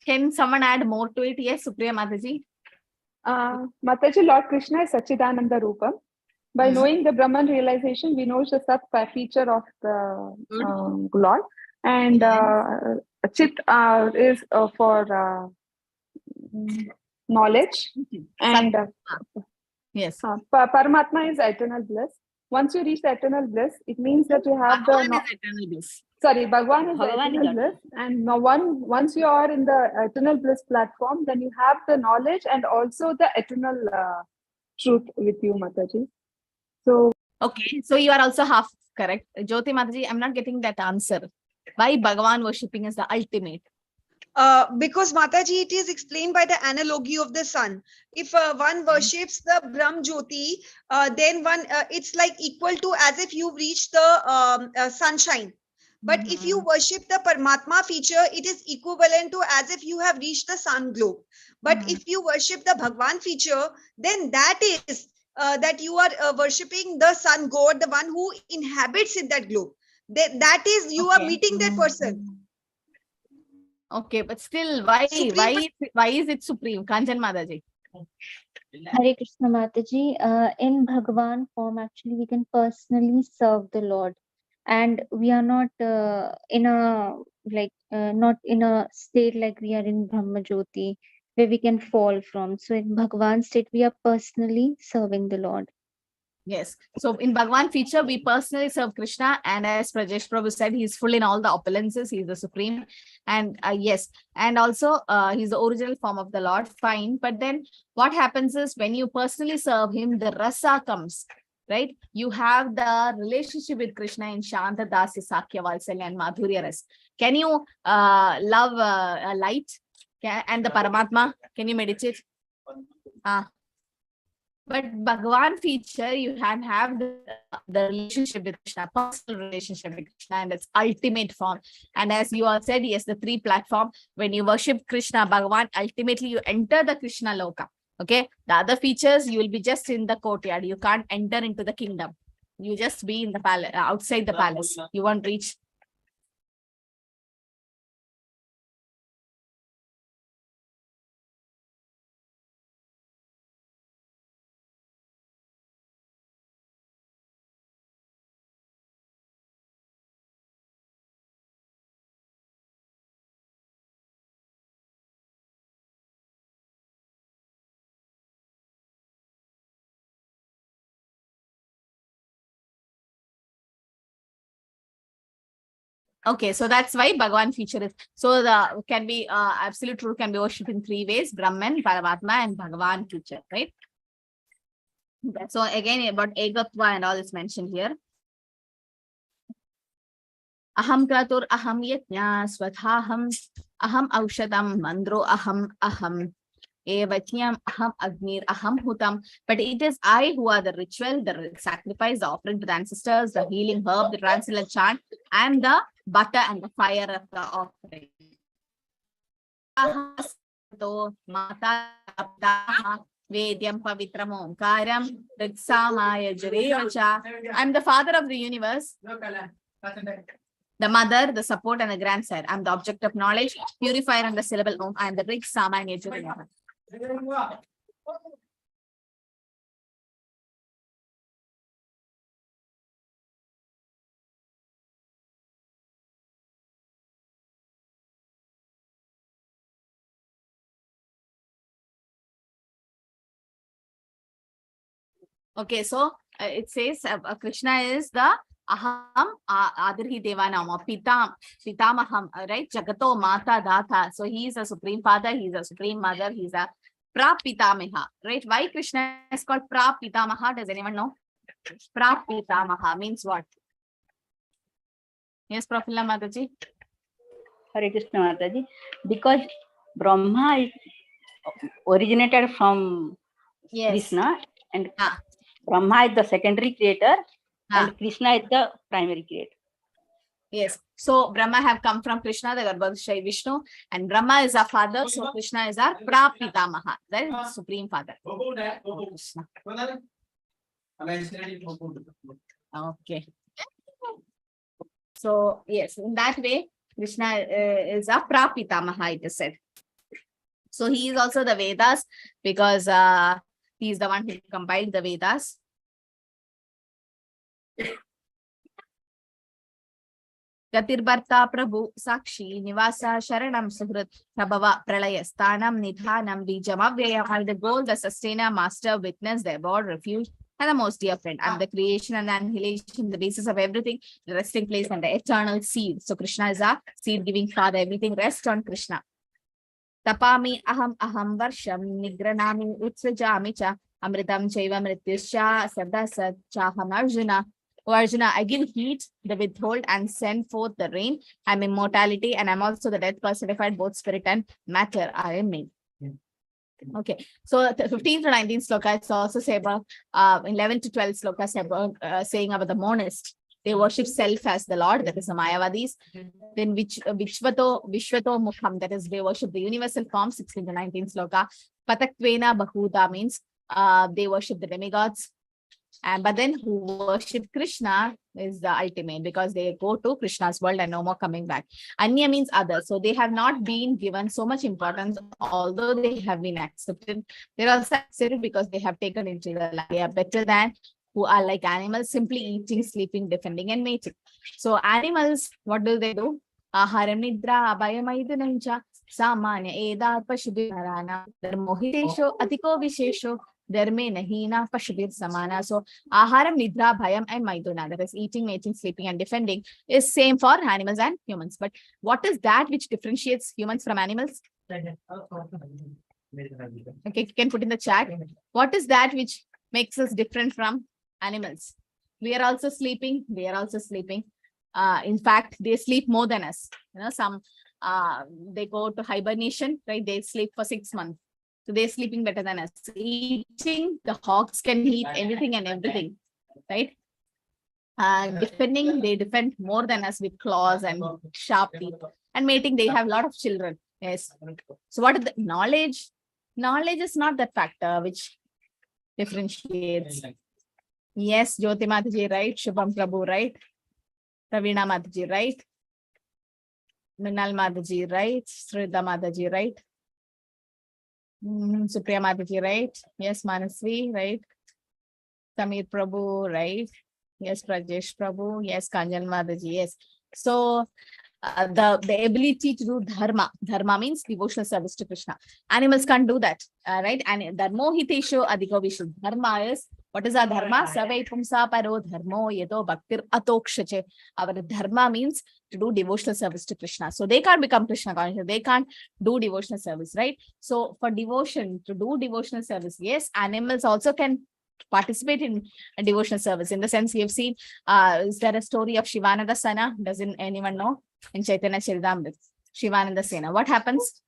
Can someone add more to it? Yes, Supriya Mataji. Mataji, Lord Krishna is Sachidananda Rupam. By knowing the Brahman realization, we know the sub feature of the Lord. And Chit is for knowledge. And yes, Paramatma is eternal bliss. Once you reach the eternal bliss, it means that you have Bhagwan is eternal bliss. Sorry, Bhagwan is the Bhagavan is eternal bliss. And now once you are in the eternal bliss platform, then you have the knowledge and also the eternal truth with you, Mataji. So, okay, so you are also half correct. Jyoti Mataji, I'm not getting that answer. Why Bhagavan worshipping is the ultimate? Because Mataji, it is explained by the analogy of the sun. If one worships the Brahm Jyoti, then it's like equal to as if you reached the sunshine. But if you worship the Paramatma feature, it is equivalent to as if you have reached the sun globe. But if you worship the Bhagwan feature, then that is that you are worshipping the sun god, the one who inhabits in that globe. That is, you are meeting that person. Okay, but still, why is it supreme? Kanchan Mataji. Hare Krishna Mataji, in Bhagavan form, actually, we can personally serve the Lord. And we are not in a not in a state like we are in Brahma Jyoti, where we can fall from. So in Bhagavan state, we are personally serving the Lord. Yes. So in Bhagwan feature, we personally serve Krishna. And as Prajesh Prabhu said, he's full in all the opulences. He's the supreme. And yes. And also, he's the original form of the Lord. Fine. But then what happens is when you personally serve him, the rasa comes. Right? You have the relationship with Krishna in Shanta, Dasya, Sakya, Valsalya, and Madhurya Ras. Can you love a light? And the Paramatma? Can you meditate? But Bhagavan feature, you can have the relationship with Krishna, personal relationship with Krishna, and its ultimate form. And as you all said, yes, the three platform, when you worship Krishna, Bhagavan, ultimately you enter the Krishna Loka. Okay. The other features, you will be just in the courtyard. You can't enter into the kingdom. You just be in the palace, outside the palace. You won't reach. Okay, so that's why Bhagavan feature is. So the can be absolute truth can be worshipped in three ways: Brahman, Paramatma, and Bhagavan feature, right? So again, about Egatva and all is mentioned here. Aham kratur aham yatnya swathaham aham aushadam mandro aham evatyam aham agnir aham hutam. But it is I who are the ritual, the sacrifice, the offering to the ancestors, the healing herb, the transcendental chant, and the butter and the fire of the offering. Vedyam pavitram omkaram ritsamaya jurevacha. I'm the father of the universe, the mother, the support, and the grandsire. I'm the object of knowledge, purifier and the syllable om. I am the Rig Samanya Jurevacha. Okay, so it says Krishna is the Aham Adirhi Devanama Pitamaham, right? Jagato Mata Data. So he is a supreme father, he is a supreme mother, he is a Prapitamaha, right? Why Krishna is called Prapitamaha? Does anyone know? Prapitamaha means what? Yes, Prafula Mataji. Hare Krishna Mataji. Because Brahma is originated from Krishna, and Brahma is the secondary creator, and Krishna is the primary creator. Yes. So Brahma have come from Krishna, the Garbhodakshai Vishnu, and Brahma is our father. So Krishna is our Prapitamaha, the supreme father. Krishna. Okay. So yes, in that way, Krishna is a Prapitamaha, it is said. So he is also the Vedas because he is the one who compiled the Vedas. Gatirbarta Prabhu Sakshi Nivasa Sharanam Suhrit Prabhava Pralaya Sthanam Nidhanam Bijamavyayam. I'm the goal, the sustainer, master, witness, the abode, refuge, and the most dear friend. I'm the creation and the annihilation, the basis of everything, the resting place, and the eternal seed. So Krishna is a seed-giving father. Everything rests on Krishna. Tapami aham varsham nigranami utsajami cha amritam chaiva mrityuscha sadasat chaham Arjuna. O Arjuna, I give heat, the withhold, and send forth the rain. I'm immortality, and I'm also the death personified. Both spirit and matter are in me. Okay, so the 15th to 19th slokas also say about 11 to 12 slokas about saying about the monist. They worship self as the Lord, that is the Mayavadis. Then Vishvato Mukham, that is they worship the universal form, 16 to 19th sloka. Pataktvena Bahuta means they worship the demigods. But then who worship Krishna is the ultimate, because they go to Krishna's world and no more coming back. Anya means others. So they have not been given so much importance, although they have been accepted. They're also accepted because they have taken into the life. They are better than who are like animals, simply eating, sleeping, defending, and mating. So animals, what do? Aharam nidra abhayamaidunancha samanya eda pashubirana dharmohitesho atiko vishesho dharme nahina pashubir samana. So aharam nidra bhayam and maiduna, that is eating, mating, sleeping, and defending, is same for animals and humans. But what is that which differentiates humans from animals? Okay, you can put in the chat. What is that which makes us different from animals? We are also sleeping. They are also sleeping. In fact, they sleep more than us. You know, some they go to hibernation, right? They sleep for 6 months. So they're sleeping better than us. Eating, the hawks can eat anything and everything, right? Defending, they defend more than us with claws and sharp teeth. And mating, they have a lot of children. Yes. So what is the knowledge? Knowledge is not that factor which differentiates. Yes, Jyoti Mataji, right? Shubham Prabhu, right? Ravina Mataji, right? Minal Mataji, right? Sridha Mataji, right? Supriya Mataji, right? Yes, Manasvi, right? Samir Prabhu, right? Yes, Prajesh Prabhu. Yes, Kanjal Mataji, yes. So the ability to do dharma means devotional service to Krishna. Animals can't do that, right? And dharmo hitesho adhiko vishu. Dharma is, what is our dharma? Savai pumsa paro dharmo yedo bhaktir atokshache. Our dharma means to do devotional service to Krishna. So they can't become Krishna conscious. They can't do devotional service, right? So for devotion, to do devotional service, yes, animals also can participate in a devotional service. In the sense, we have seen, is there a story of Shivananda Sana? Doesn't anyone know? In Chaitanya Charitamrita, Shivananda Sena. What happens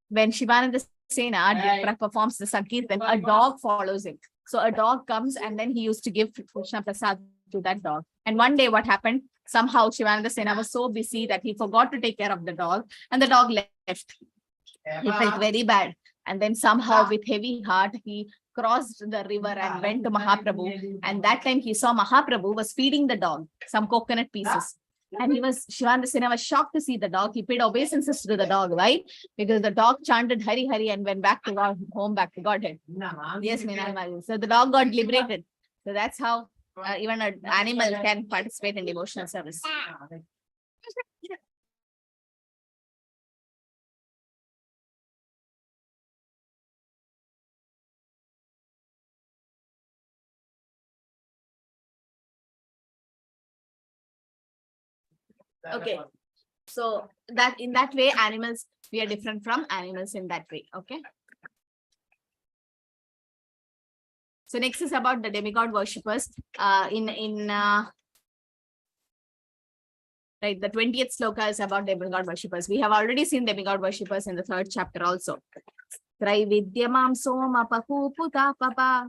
when Shivananda Sena performs the Sankirtan? A dog follows him. So a dog comes and then he used to give Krishna Prasad to that dog. And one day what happened? Somehow Shivananda Sena was so busy that he forgot to take care of the dog, and the dog left. He felt very bad. And then somehow with heavy heart, he crossed the river and went to Mahaprabhu. And that time he saw Mahaprabhu was feeding the dog some coconut pieces. And Shivananda Sena was shocked to see the dog. He paid obeisances to the dog, right? Because the dog chanted Hari Hari and went back to God, home, back to Godhead. Yes, Minal. So the dog got liberated. So that's how even an animal can participate in devotional service. Okay, so that in that way, animals, we are different from animals in that way. Okay. So next is about the demigod worshippers. Right, the 20th sloka is about demigod worshippers. We have already seen demigod worshippers in the 3rd chapter also. Traividyamam soma pakuputa papa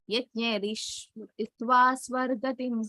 yajne rishva swargatim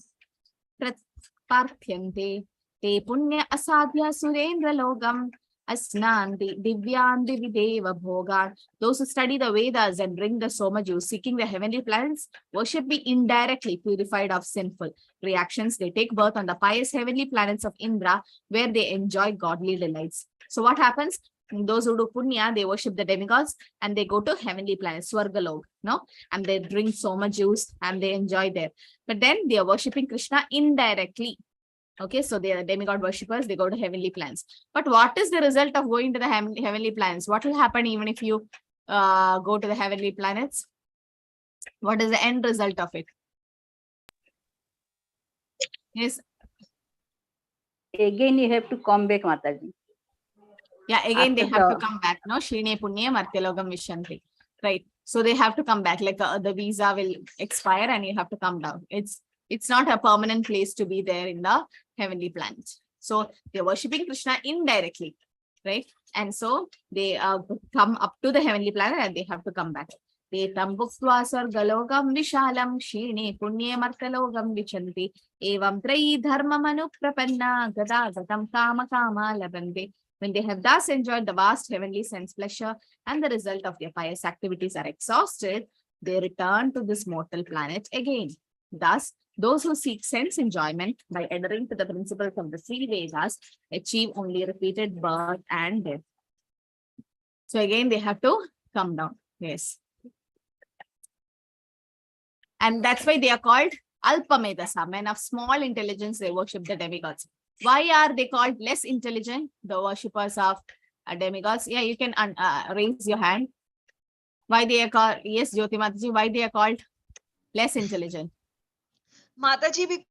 parthyante te punya asadhya surendra logam Asnandi, Divyandi Videva Bhogan. Those who study the Vedas and bring the Soma juice, seeking the heavenly planets, worship be indirectly purified of sinful reactions. They take birth on the pious heavenly planets of Indra, where they enjoy godly delights. So what happens? Those who do punya, they worship the demigods and they go to heavenly planets, Swargalok, no? And they drink Soma juice and they enjoy there. But then they are worshipping Krishna indirectly. Okay, so they are demigod worshippers, they go to heavenly planets. But what is the result of going to the heavenly planets? What will happen even if you go to the heavenly planets? What is the end result of it? Yes. Again, you have to come back, Mataji. Yeah, again they After have to the- come back. No, Shrine Punya Martyalogam Vishanti. Right. So they have to come back. Like the visa will expire and you have to come down. It's not a permanent place to be there in the heavenly planets. So they're worshipping Krishna indirectly, right? And so they come up to the heavenly planet and they have to come back. They tambukswasar galogam vishalam shine punye martalogam vichanti evam trayi dharma manu prapanna gada gatam kama kama labande. When they have thus enjoyed the vast heavenly sense pleasure and the result of their pious activities are exhausted, they return to this mortal planet again. Thus, those who seek sense enjoyment by adhering to the principles of the three Vedas achieve only repeated birth and death. So again, they have to come down. Yes. And that's why they are called Alpamedasa, men of small intelligence. They worship the demigods. Why are they called less intelligent, the worshippers of demigods? Yeah, you can raise your hand. Why they are called, yes, Jyoti Mataji, why they are called less intelligent? Mataji,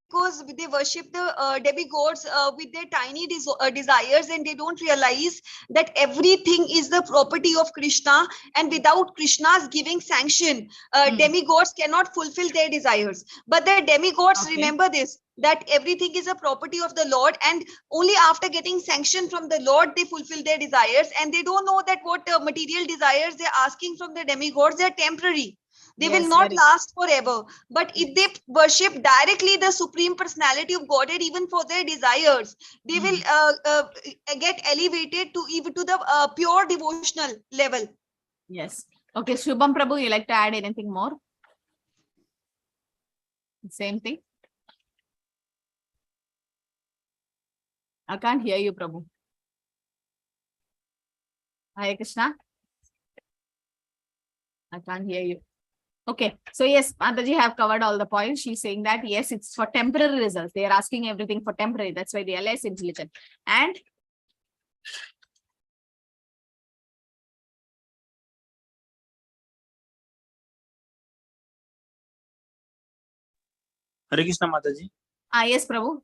because they worship the demigods with their tiny desires, and they don't realize that everything is the property of Krishna, and without Krishna's giving sanction, demigods cannot fulfill their desires. But the demigods remember this, that everything is a property of the Lord, and only after getting sanction from the Lord they fulfill their desires, and they don't know that what material desires they're asking from the demigods, they're temporary. They will not last forever. But if they worship directly the Supreme Personality of Godhead, even for their desires, they will get elevated to even to the pure devotional level. Yes. Okay, Shubham Prabhu, you like to add anything more? Same thing. I can't hear you, Prabhu. Hare Krishna. I can't hear you. Okay, so yes, Mataji have covered all the points. She's saying that yes, it's for temporary results. They are asking everything for temporary. That's why they are less intelligent. And Hare Krishna, Mataji. yes, Prabhu.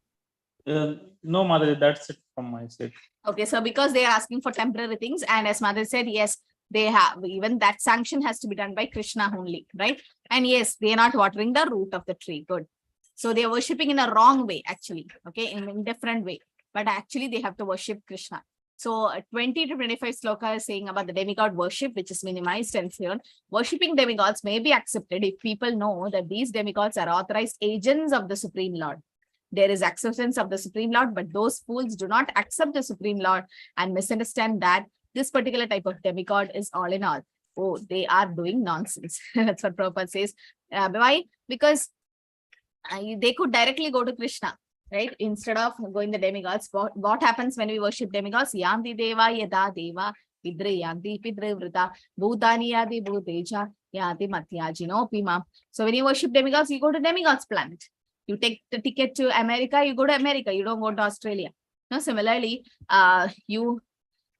No, Mataji, that's it from my side. Okay, so because they are asking for temporary things, and as Mother said, yes, they have, even that sanction has to be done by Krishna only, right? And yes, they are not watering the root of the tree. Good. So they are worshipping in a wrong way, actually, okay, in a different way. But actually, they have to worship Krishna. So 20 to 25 sloka is saying about the demigod worship, which is minimized and here. Worshipping demigods may be accepted if people know that these demigods are authorized agents of the Supreme Lord. There is acceptance of the Supreme Lord, but those fools do not accept the Supreme Lord and misunderstand that this particular type of demigod is all in all. Oh, they are doing nonsense. That's what Prabhupada says. Why? Because they could directly go to Krishna, right? Instead of going the demigods. What happens when we worship demigods? Yanti deva yada deva vidre yanti pidre vrita bhutani yadi bhuteja yanti matyajino pima. So when you worship demigods, you go to demigods planet. You take the ticket to America, you go to America, you don't go to Australia. No, similarly, you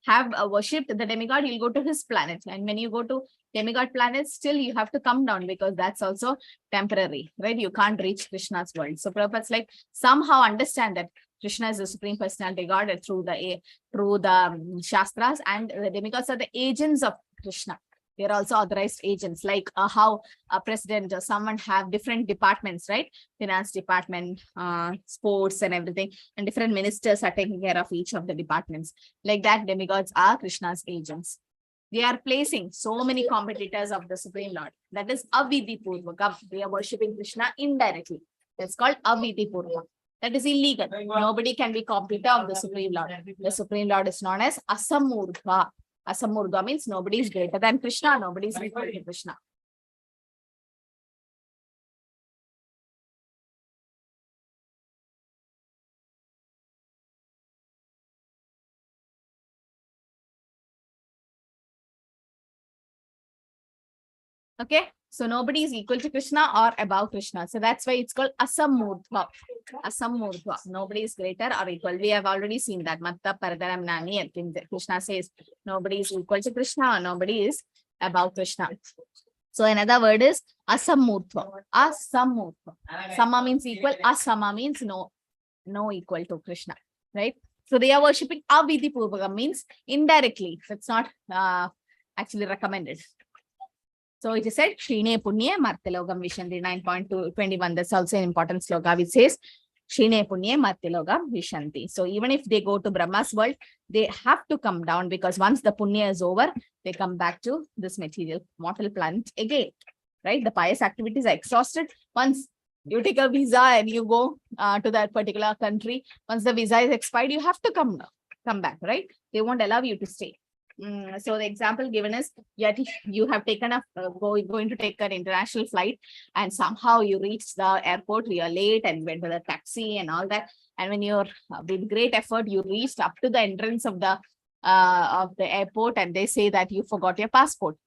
have worshipped the demigod, you'll go to his planet. And when you go to demigod planets, still you have to come down because that's also temporary, right? You can't reach Krishna's world. So Prabhupada's like, somehow understand that Krishna is the Supreme Personality God through the Shastras, and the demigods are the agents of Krishna. They are also authorized agents, like how a president or someone have different departments, right? Finance department, sports and everything, and different ministers are taking care of each of the departments. Like that, demigods are Krishna's agents. They are placing so many competitors of the Supreme Lord. That is Avidhi Purvaka. They are worshipping Krishna indirectly. That's called Avidhi Purvaka. That is illegal. Nobody can be competitor of the Supreme Lord. The Supreme Lord is known as Asamurdha. Asamurdha means nobody is greater than Krishna, nobody is equal to Krishna. Okay, so nobody is equal to Krishna or above Krishna. So that's why it's called Asamurdha. Asamurdha. Nobody is greater or equal. We have already seen that. Matta Paradaram Nani. Krishna says nobody is equal to Krishna or nobody is above Krishna. So another word is Asamurdha. Asamurdha. Sama means equal. Asama means no equal to Krishna. Right? So they are worshipping Avidhi Purvakam, means indirectly. That's not actually recommended. So it is said, Shrine Punye Martilogam Vishanti 9.21. That's also an important sloka which says, Shrine Punye Martilogam Vishanti. So even if they go to Brahma's world, they have to come down, because once the Punya is over, they come back to this material mortal planet again. Right? The pious activities are exhausted. Once you take a visa and you go to that particular country, once the visa is expired, you have to come back, right? They won't allow you to stay. So the example given is, yet you have taken going to take an international flight, and somehow you reach the airport, you are late and went to the taxi and all that. And when you're with great effort, you reached up to the entrance of the airport, and they say that you forgot your passport.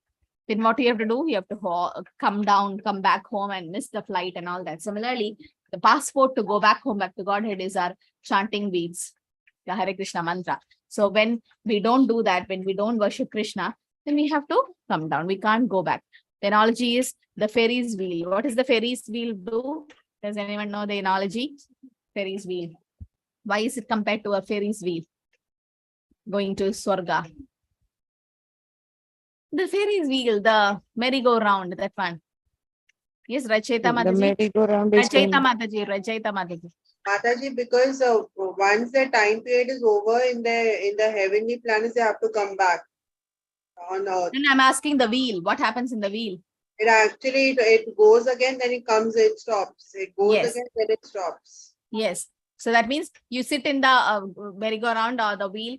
Then what you have to do? You have to come back home and miss the flight and all that. Similarly, the passport to go back home, back to Godhead, is our chanting beads, the Hare Krishna mantra. So when we don't do that, when we don't worship Krishna, then we have to come down. We can't go back. The analogy is the Ferris wheel. What does the Ferris wheel do? Does anyone know the analogy? Ferris wheel. Why is it compared to a Ferris wheel going to Swarga? The Ferris wheel, the merry-go-round, that one. Yes, Racheta Mataji. The merry-go-round is Racheta Mataji. Mataji, because once the time period is over in the heavenly planets, they have to come back on earth. And I'm asking the wheel. What happens in the wheel? It actually it goes again, then it comes, it stops. It goes again, then it stops. Yes. So that means you sit in the merry-go-round or the wheel.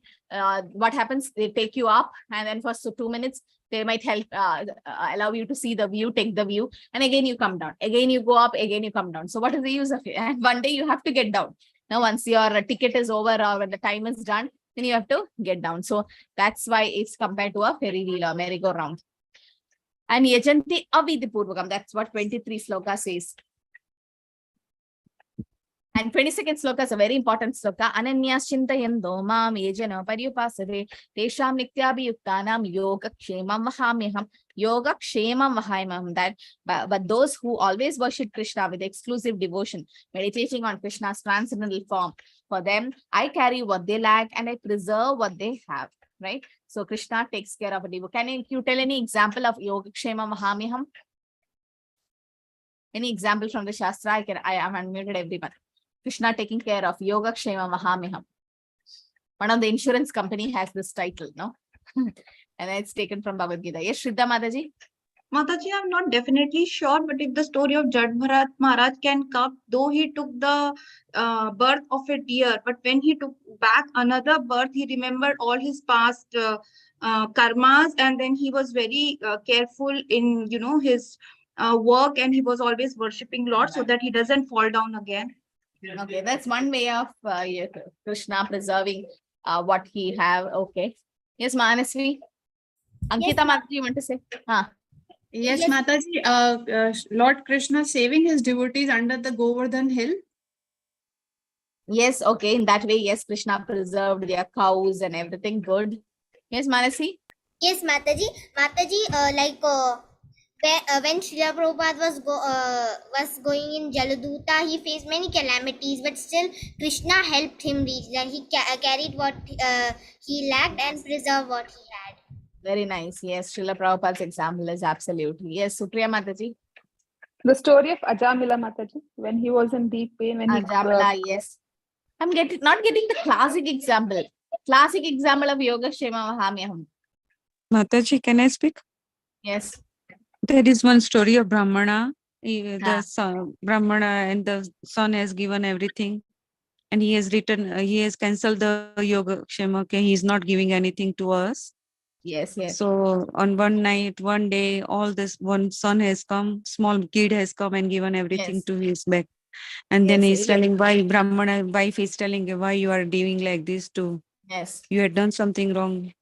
What happens? They take you up, and then for 2 minutes, they might help allow you to see the view, take the view, and again you come down. Again you go up, again you come down. So what is the use of it? And one day you have to get down. Now once your ticket is over or when the time is done, then you have to get down. So that's why it's compared to a ferry wheel or merry-go-round. And Yajanti Avidhi Purvakam. That's what 23 sloka says. And 22nd sloka is a very important sloka. Ananyas chintayando mam yejana paryupasave tesham nityabhiyuktanam yoga kshemam vahamyaham. Yoga kshemam vahamyaham. That but those who always worship Krishna with exclusive devotion, meditating on Krishna's transcendental form, for them I carry what they lack and I preserve what they have. Right? So Krishna takes care of a devotee. Can you tell any example of yoga kshemam vahamyaham? Any example from the Shastra? I am unmuted everyone. Krishna taking care of Yoga Kshema Mahamiham. One of the insurance company has this title, no? And it's taken from Bhagavad Gita. Yes, Shraddha Mataji? Mataji, I'm not definitely sure, but if the story of Jad Bharat Maharaj can come, though he took the birth of a deer, but when he took back another birth, he remembered all his past karmas, and then he was very careful in, his work, and he was always worshipping Lord so that he doesn't fall down again. Okay, that's one way of Krishna preserving what he have. Okay. Yes, Manasvi. Ankita Mataji, you want to say? Yes, Mataji, Lord Krishna saving his devotees under the Govardhan hill. Yes, okay. In that way, yes, Krishna preserved their cows and everything. Good. Yes, Manasi? Yes, Mataji. Mataji, when Srila Prabhupada was going in Jaladuta, he faced many calamities, but still Krishna helped him reach that. He carried what he lacked and preserved what he had. Very nice. Yes, Srila Prabhupada's example is absolutely. Yes, Supriya Mataji. The story of Ajamila Mataji, when he was in deep pain. When Ajamila, yes. I'm not getting the classic example. Classic example of Yoga Kshema Mahamyaham. Mataji, can I speak? Yes. There is one story of Brahmana. The son, Brahmana and the son has given everything and he has written, he has cancelled the Yoga Kshema. Okay, he is not giving anything to us. Yes, yes. So on one night, one day, all this one son has come, small kid has come and given everything Yes. to his back. And then Yes, he's it- telling why Brahmana wife is telling why you are doing like this too. Yes. You had done something wrong.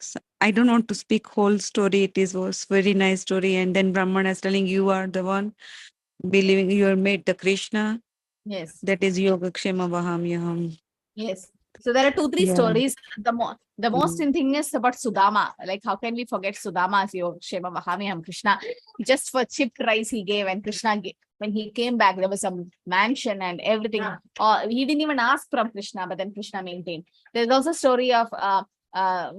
I don't want to speak whole story. It was very nice story. And then Brahmana is telling you are the one believing you are made the Krishna. Yes. That is Yoga Kshema Vahamyaham. Yes. So there are 2-3 Yeah. stories. The most in thing is about Sudama. Like, how can we forget Sudama as Yoga Kshema Vahamyaham? Krishna, just for chipped rice he gave, and Krishna gave, when he came back, there was some mansion and everything. He didn't even ask from Krishna, but then Krishna maintained. There's also a story of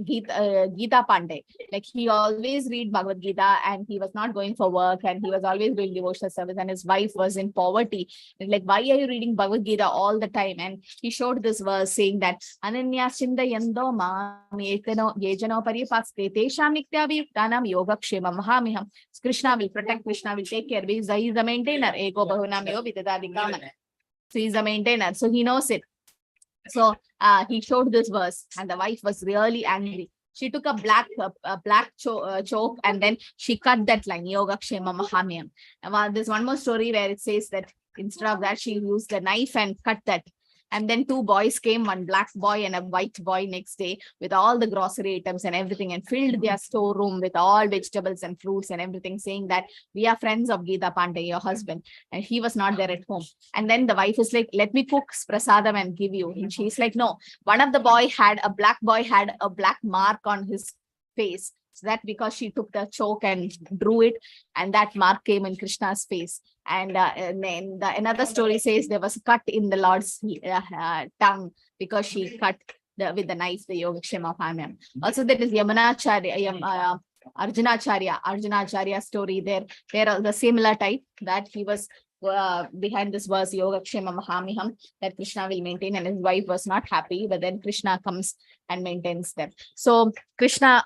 Gita Pandey. Like, he always read Bhagavad Gita, and he was not going for work, and he was always doing devotional service, and his wife was in poverty. Like, why are you reading Bhagavad Gita all the time? And he showed this verse saying that Ananya Chinda Yando Mam Yejano Paripaste Tesham Nityaviyuktanam Yoga Kshema Mahamiham. Krishna will protect, Krishna will take care, because he is the maintainer. Ego Bahunam Yo Vidadadikama. So he's the maintainer, so he knows it. So he showed this verse, and the wife was really angry. She took a black choke, and then she cut that line, Yoga Kshema Mahamyam. And there's one more story where it says that instead of that, she used a knife and cut that. And then 2 boys came, one black boy and a white boy, next day with all the grocery items and everything, and filled their storeroom with all vegetables and fruits and everything, saying that we are friends of Gita Pandey, your husband. And he was not there at home. And then the wife is like, let me cook prasadam and give you. And she's like, no. One of the black boy had a black mark on his face. So that because she took the choke and drew it, and that mark came in Krishna's face. And then another story says there was a cut in the Lord's tongue because she cut with the knife the Yoga Kshema Vahamyaham. Also, there is Arjunacharya story. They're the similar type, that he was behind this verse Yoga Kshema Mahamiham, that Krishna will maintain, and his wife was not happy, but then Krishna comes and maintains them. So Krishna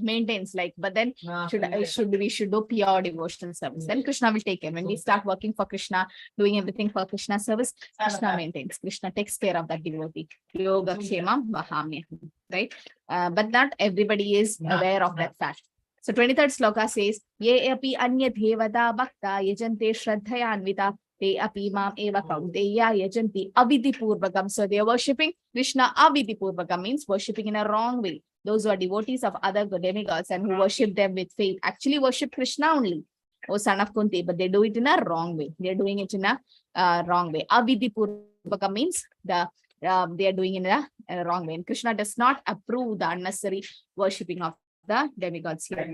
maintains, like, but then we should do pure devotional service. Then Krishna will take care. When we start working for Krishna, doing everything for Krishna service, Krishna maintains. Krishna takes care of that devotee. Yoga Kshema Mahamiham, right? But not everybody is aware of that fact. So 23rd sloka says, Ye api anya devata bhakta yajante shraddhaya anvita te api mam eva kaunteya yajanti avidhi purvakam. So they are worshipping Krishna avidhi purvakam, means worshipping in a wrong way. Those who are devotees of other demigods and who worship them with faith actually worship Krishna only, O son of Kunti, but they do it in a wrong way. They are doing it in a wrong way. Avidhi purvakam means they are doing it in a wrong way. And Krishna does not approve the unnecessary worshipping of the demigods here.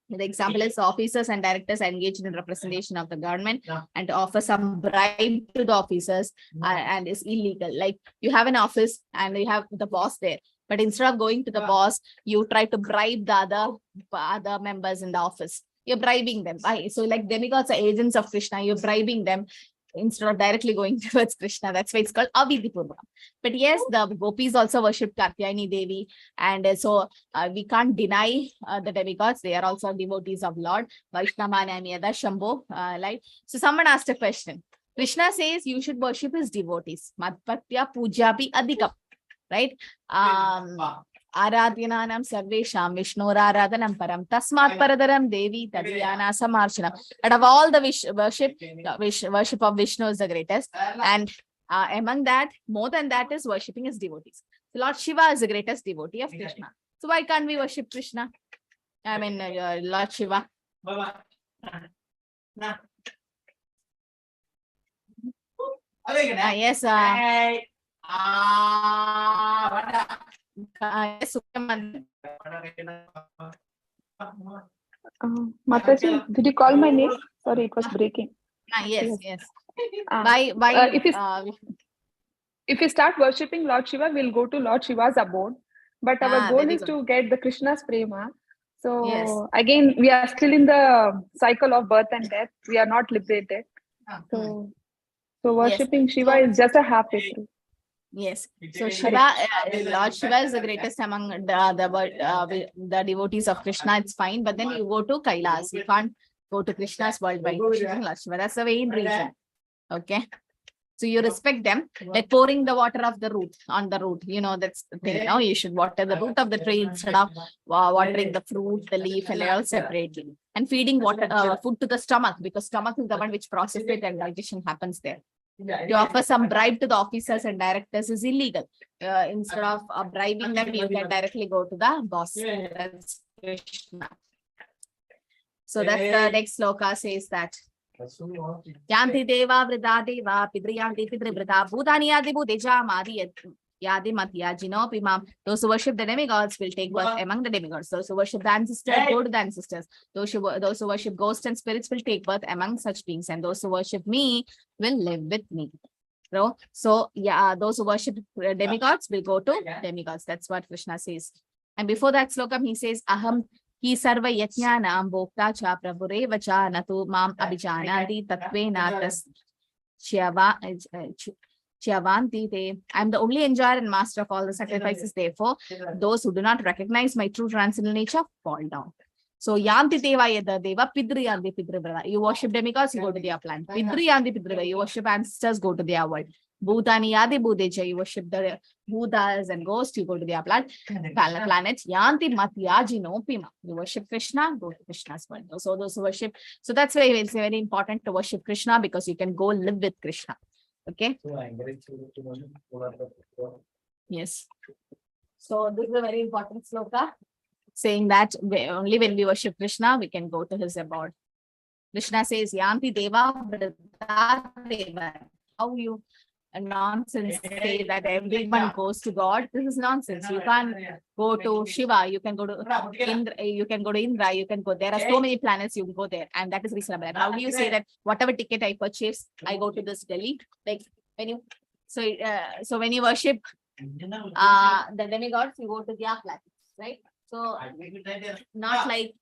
The example is officers and directors engaged in representation of the government and offer some bribe to the officers and is illegal. Like, you have an office and you have the boss there, but instead of going to the boss, you try to bribe the other members in the office. You're bribing them. So like demigods are agents of Krishna, you're bribing them instead of directly going towards Krishna. That's why it's called Avidhi Purva. But yes, the gopis also worship Katyayani Devi, and so we can't deny the demigods. They are also devotees of Lord. Vaishnavanami Yada Shambho. Like, so someone asked a question. Krishna says you should worship his devotees. Madpatya Pujapi Adhikam. Right? Aradhyananam Sarvesham Vishnoraradhanam Param Tasmat Paradaram Devi Tadhyana Samarchana. Out of all the worship of Vishnu is the greatest, and among that, more than that, is worshipping his devotees. So Lord Shiva is the greatest devotee of Krishna. So why can't we worship Krishna? I mean, Lord Shiva. Yes. Yes, Mataji, did you call my name? Sorry, it was breaking. Yes. If you start worshipping Lord Shiva, we'll go to Lord Shiva's abode. But our goal is to get the Krishna's prema. So again, we are still in the cycle of birth and death. We are not liberated. So worshipping Shiva is just a halfway through. Yes. So Shiva, Lord Shiva is the greatest among the devotees of Krishna. It's fine, but then you go to Kailas. You can't go to Krishna's world by worshipping Lord Shiva. That's the main reason. Okay. So you respect them, like pouring the water of the root on the root. You know, that's the thing. No, you should water the root of the tree instead of watering the fruit, the leaf, and all separately. And feeding food to the stomach, because stomach is the one which processes it and digestion happens there. To offer some bribe to the officers and directors is illegal. Instead of bribing them, you can directly go to the boss. That's Krishna. So that's the next sloka says that. Yanti deva vrida deva pidriyanti pidrivrida bhutani yadi bhuteja madi yadi matya jino pimam. Those who worship the demigods will take birth among the demigods. Those who worship the ancestors go to the ancestors. Those who worship ghosts and spirits will take birth among such beings, and those who worship me will live with me. So yeah, those who worship demigods will go to demigods. That's what Krishna says. And before that slokam, he says, Aham hi sarva yajnanam bhokta cha prabhure vacha natu mam abhijanati tatvena tas chyavanti te. I am the only enjoyer and master of all the sacrifices. Therefore, those who do not recognize my true transcendental nature fall down. So yanti deva yada deva pidriyanti pidrivrada. You worship demigods, you go to their planet. Pidriyanti pidrivrada. You worship ancestors, go to their world. Bhutani yadi bhuteja. You worship the Bhutas and ghosts, you go to their planet. Yanti matyaji no pima. You worship Krishna, go to Krishna's world. So those who worship. So that's why it's very important to worship Krishna, because you can go live with Krishna. Okay. Yes. So this is a very important sloka, saying that only when we worship Krishna, we can go to his abode. Krishna says, Yanti deva vrida deva. How you nonsense say that everyone goes to God? This is nonsense. You can't go to Shiva, you can go to Indra, you can go to Indra, you can go. There are so many planets, you can go there, and that is reasonable. And how do you say that whatever ticket I purchase, I go to this Delhi? Like when you so when you worship the demigods, you go to their planets, right? So not like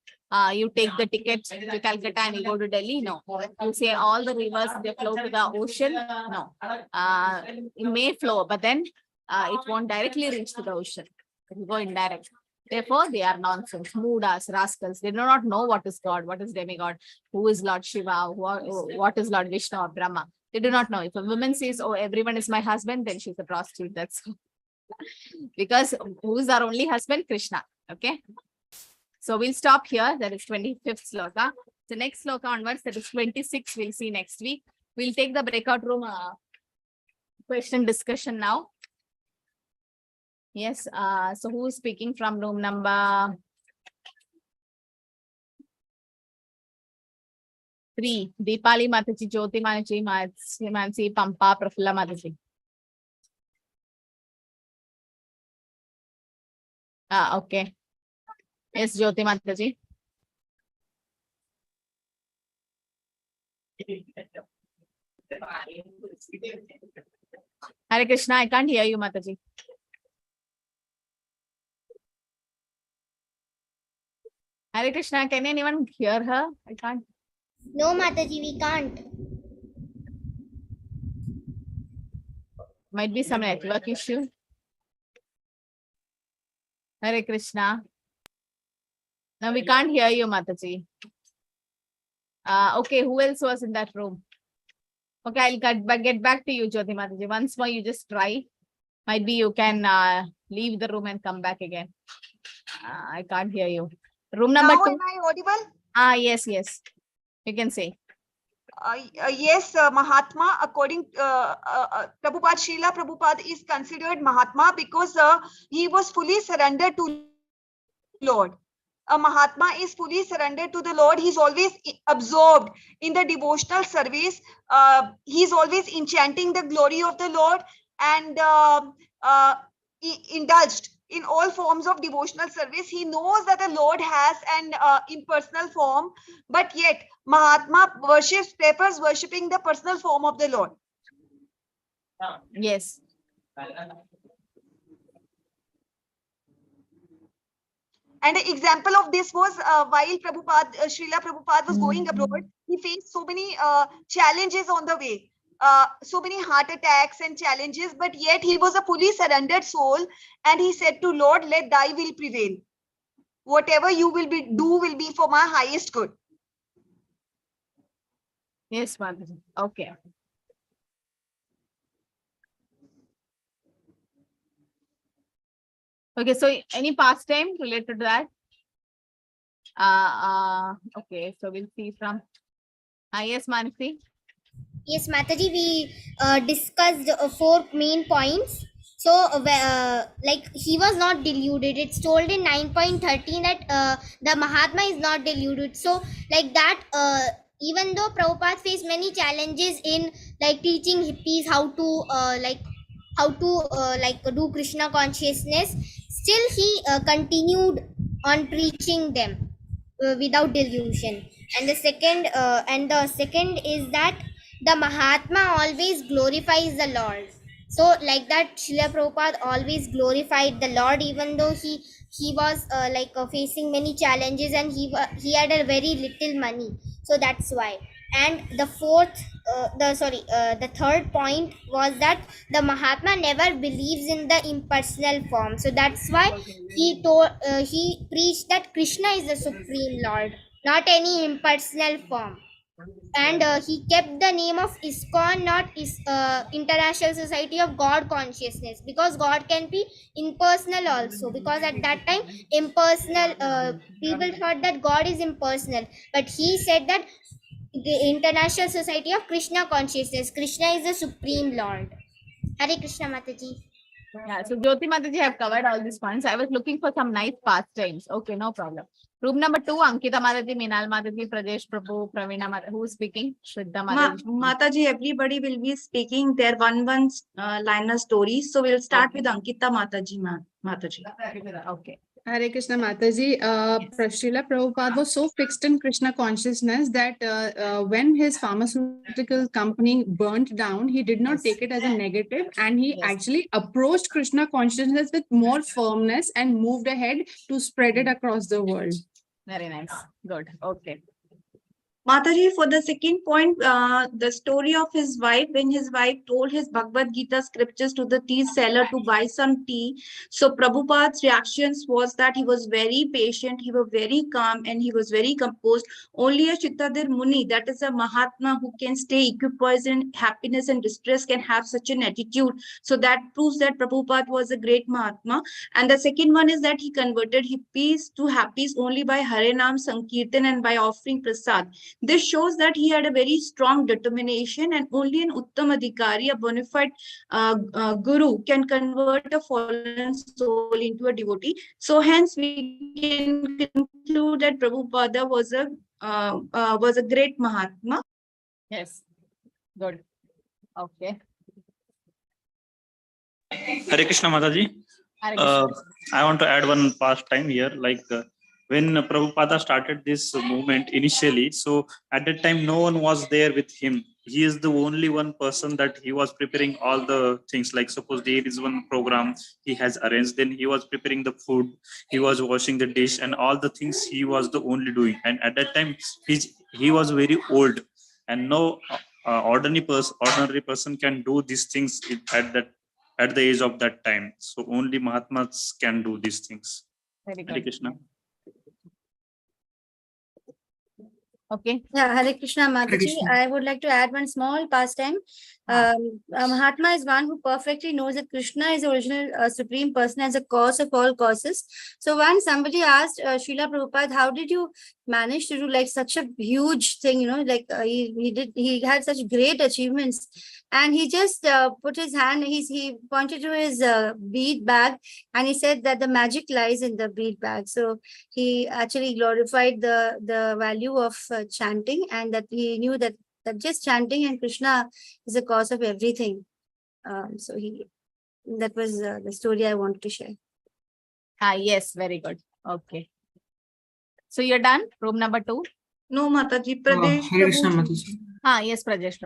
you take the ticket to Calcutta and you go to Delhi. No, you say all the rivers they flow to the ocean. No, it may flow, but then it won't directly reach to the ocean. It will go indirect. Therefore, they are nonsense, moodas, rascals. They do not know what is God, what is demigod, who is Lord Shiva, what is Lord Vishnu or Brahma. They do not know. If a woman says, "Oh, everyone is my husband," then she's a prostitute. That's because who is our only husband? Krishna. Okay. So we'll stop here. That is 25th sloka. The next sloka onwards, that is 26, we'll see next week. We'll take the breakout room question discussion now. Yes. So who is speaking from room number 3? Deepali Mataji, Jyoti Mataji, Mansi, Pampa, Prafulla Mataji. Okay. Yes, Jyoti Mataji. Hare Krishna, I can't hear you, Mataji. Hare Krishna, can anyone hear her? I can't. No, Mataji, we can't. Might be some network issue. Hare Krishna. No, we can't hear you, Mataji. Okay, who else was in that room? Okay, I'll get back to you, Jyoti Mataji. Once more, you just try. Might be you can leave the room and come back again. I can't hear you. Room number 2. Am I audible? Yes. You can say. Yes, Mahatma, according Prabhupada, Srila Prabhupada is considered Mahatma because he was fully surrendered to Lord. A Mahatma is fully surrendered to the Lord. He's always absorbed in the devotional service. He's always enchanting the glory of the Lord and indulged in all forms of devotional service. He knows that the Lord has an impersonal form, but yet Mahatma prefers worshipping the personal form of the Lord. Yes. And an example of this was while Srila Prabhupada was going abroad, he faced so many challenges on the way. So many heart attacks and challenges, but yet he was a fully surrendered soul, and he said to Lord, let thy will prevail. Whatever you will do will be for my highest good. Yes, Mataji. Okay. Okay, so any pastime related to that? Okay, so we'll see from yes, Manasi. Yes, Mataji, we discussed 4 main points. So, like he was not deluded. It's told in 9.13 that the Mahatma is not deluded. So, like that, even though Prabhupada faced many challenges in like teaching hippies how to do Krishna consciousness, still he continued on preaching them without delusion. And the second is that the Mahatma always glorifies the Lord. So, like that, Srila Prabhupada always glorified the Lord, even though he was facing many challenges, and he had a very little money. So that's why. And the third point was that the Mahatma never believes in the impersonal form. So that's why he preached that Krishna is the supreme Lord, not any impersonal form. And he kept the name of ISKCON, not International Society of God Consciousness, because God can be impersonal also. Because at that time, impersonal people thought that God is impersonal, but he said that the International Society of Krishna Consciousness, Krishna is the Supreme Lord. Hare Krishna, Mataji. Yeah, so Jyoti Mataji have covered all these points. I was looking for some nice pastimes. Okay, no problem. Room number 2, Ankita Mataji, Minal Mataji, Prajesh Prabhu, Pravina Mataji. Who is speaking? Shraddha Mataji. Mataji, everybody will be speaking their one liner stories. So we'll start with Ankita Mataji. Mataji. Okay. Hare Krishna Mataji, Srila Prabhupada was so fixed in Krishna consciousness that when his pharmaceutical company burnt down, he did not take it as a negative, and he actually approached Krishna consciousness with more firmness and moved ahead to spread it across the world. Very nice. Good. Okay. Mataji, for the second point, the story of his wife, when his wife told his Bhagavad Gita scriptures to the tea seller to buy some tea. So Prabhupada's reactions was that he was very patient, he was very calm, and he was very composed. Only a Chittadir Muni, that is a Mahatma who can stay equipoised in happiness and distress, can have such an attitude. So that proves that Prabhupada was a great Mahatma. And the second one is that he converted hippies to happies only by Hare Nam Sankirtan and by offering prasad. This shows that he had a very strong determination, and only an Uttam Adhikari, a bona fide guru, can convert a fallen soul into a devotee. So hence we can conclude that Prabhupada was a great Mahatma. Yes. Good. Okay. Hare Krishna Mataji. Hare Krishna. I want to add one pastime here, when Prabhupada started this movement initially, so at that time no one was there with him. He is the only one person that he was preparing all the things. Like suppose there is one program he has arranged, then he was preparing the food, he was washing the dish, and all the things he was the only doing. And at that time he was very old, and no ordinary person can do these things at the age of that time. So only Mahatmas can do these things. Very Hare good. Krishna. Okay. Yeah, Hare Krishna Mataji. I would like to add one small pastime. Mahatma is one who perfectly knows that Krishna is the original supreme person as a cause of all causes. So once somebody asked Srila Prabhupada, how did you manage to do like such a huge thing, he had such great achievements, and he just put his hand, he pointed to his bead bag, and he said that the magic lies in the bead bag. So he actually glorified the value of chanting, and that he knew that just chanting and Krishna is the cause of everything. That was the story I wanted to share. Yes, very good. Okay. So you're done? Room number 2? No, Mataji. Pradesh Hare Krishna, Prabhuji. Mataji. Yes, Prajesh.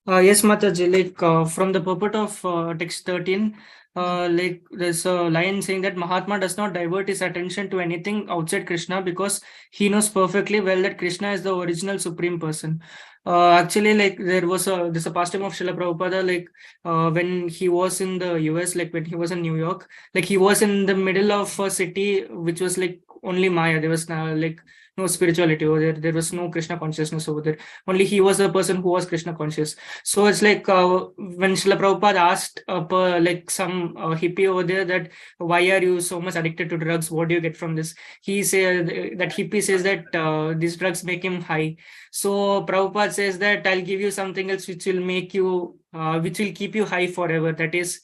Yes, Mataji, from the purport of text 13, there's a line saying that Mahatma does not divert his attention to anything outside Krishna because he knows perfectly well that Krishna is the original supreme person. Actually, there's a pastime of Srila Prabhupada, when he was in the US, when he was in New York, he was in the middle of a city which was only Maya. There was no spirituality over there. There was no Krishna consciousness over there. Only he was the person who was Krishna conscious. So it's like when Srila Prabhupada asked like some hippie over there that why are you so much addicted to drugs? What do you get from this? He said that hippie says that these drugs make him high. So Prabhupada says that I'll give you something else which will make you, which will keep you high forever. That is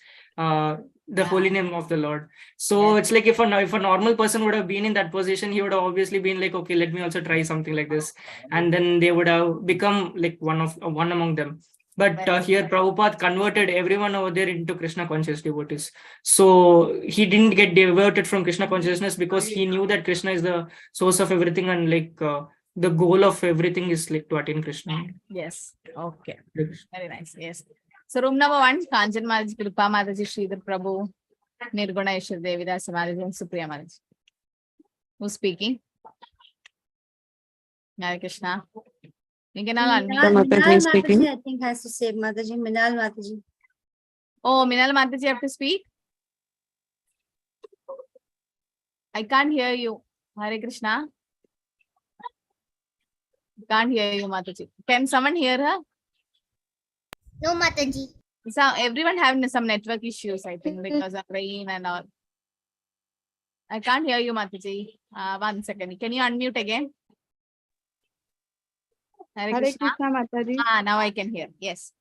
the holy name of the Lord. So it's like if a normal person would have been in that position, he would have obviously been like, okay, let me also try something like this, and then they would have become like one among them. But here Prabhupada converted everyone over there into Krishna conscious devotees. So he didn't get diverted from Krishna consciousness because he knew that Krishna is the source of everything, and like the goal of everything is like to attain Krishna. Yes. Okay. Very nice. Yes. So room number 1, Kanjan Mataji, Kripa Mataji, Sridhar Prabhu, Nirguna Ishwar Devidas Mataji, and Supriya Mataji. Who's speaking? Hare Krishna. You can all unmute. Mataji, I think, has to say. Mataji, Minal Mataji. Oh, Minal Mataji have to speak? I can't hear you. Hare Krishna. Can't hear you, Mataji. Can someone hear her? No, Mataji. So everyone having some network issues, I think, because of rain and all. I can't hear you, Mataji. 1 second. Can you unmute again? Hare Krishna, Mataji. Now I can hear. Yes.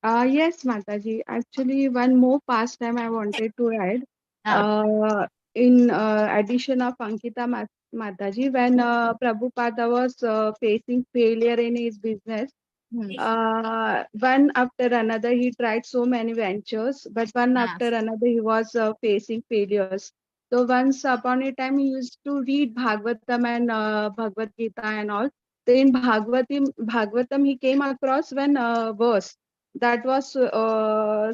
Yes, Mataji. Actually, one more pastime I wanted to add. In addition of Ankita Mataji, when Prabhupada was facing failure in his business, one after another, he tried so many ventures, but one after another, he was facing failures. So once upon a time, he used to read Bhagavatam and Bhagavad Gita and all. So in Bhagavatam, he came across one verse that was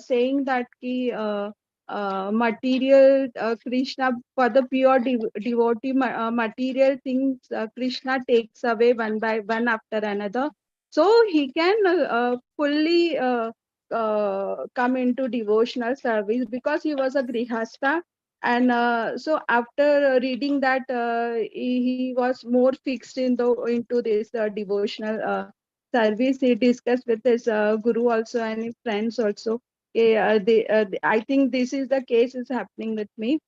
saying that material Krishna, for the pure devotee, material things Krishna takes away one by one after another. So he can fully come into devotional service because he was a grihastha. And so after reading that, he was more fixed into this devotional service. He discussed with his guru also and his friends also. I think this is the case is happening with me.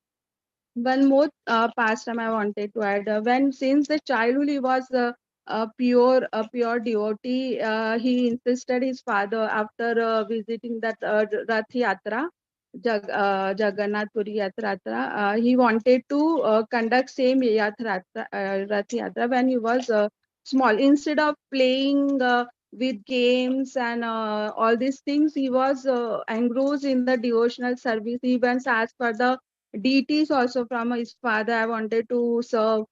One more pastime I wanted to add. When since the childhood he was a pure devotee, he insisted his father after visiting that Rath Yatra, Jagannath Puri Yatra. He wanted to conduct same Rath Yatra when he was small. Instead of playing with games and all these things, he was engrossed in the devotional service. He once asked for the deities also from his father. I wanted to serve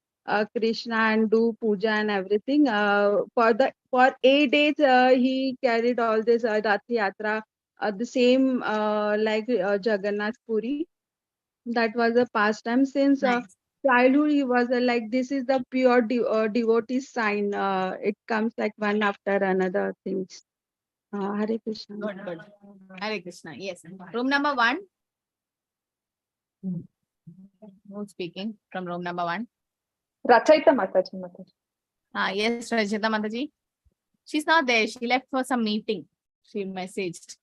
Krishna and do puja and everything. For 8 days, he carried all this Rath Yatra, the same like Jagannath Puri. That was a pastime since childhood. He was like, this is the pure devotee sign. It comes like one after another things. Hare Krishna. Good. Hare Krishna. Yes. Room number 1. Who's speaking from room number 1? Rachayita Mataji. Yes, Rachayita Mataji. She's not there. She left for some meeting. She messaged.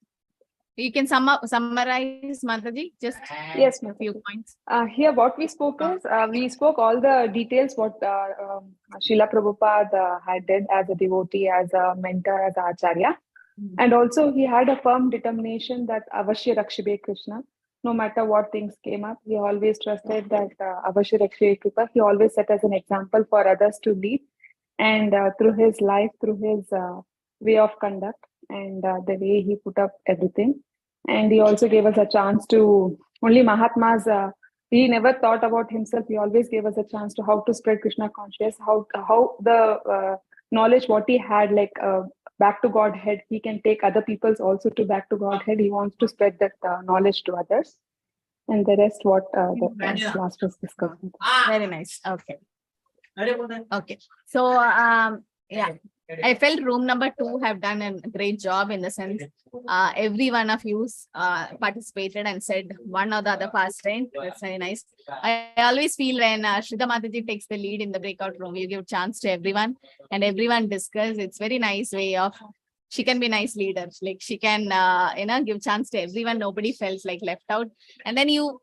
You can summarize, Mataji, just yes, a few points. Here what we spoke is, we spoke all the details what Srila Prabhupada had did as a devotee, as a mentor, as an acharya. And also he had a firm determination that Avashya Rakshibe Krishna. No matter what things came up, he always trusted that Avashya Rakshibe Kripa. He always set as an example for others to lead. And through his life, through his way of conduct, and the way he put up everything. And he also gave us a chance to, only Mahatmas, he never thought about himself. He always gave us a chance to how to spread Krishna consciousness, how the knowledge what he had, like back to Godhead, he can take other people's also to back to Godhead. He wants to spread that knowledge to others. And the rest what the last was discussed. Very nice. Okay. Okay. So, yeah. I felt room number 2 have done a great job in the sense every one of you participated and said one or the other pastime. That's very nice. I always feel when Shraddha Mataji takes the lead in the breakout room, you give chance to everyone and everyone discuss. It's very nice way of, she can be nice leader. Like she can, give chance to everyone. Nobody felt like left out. And then you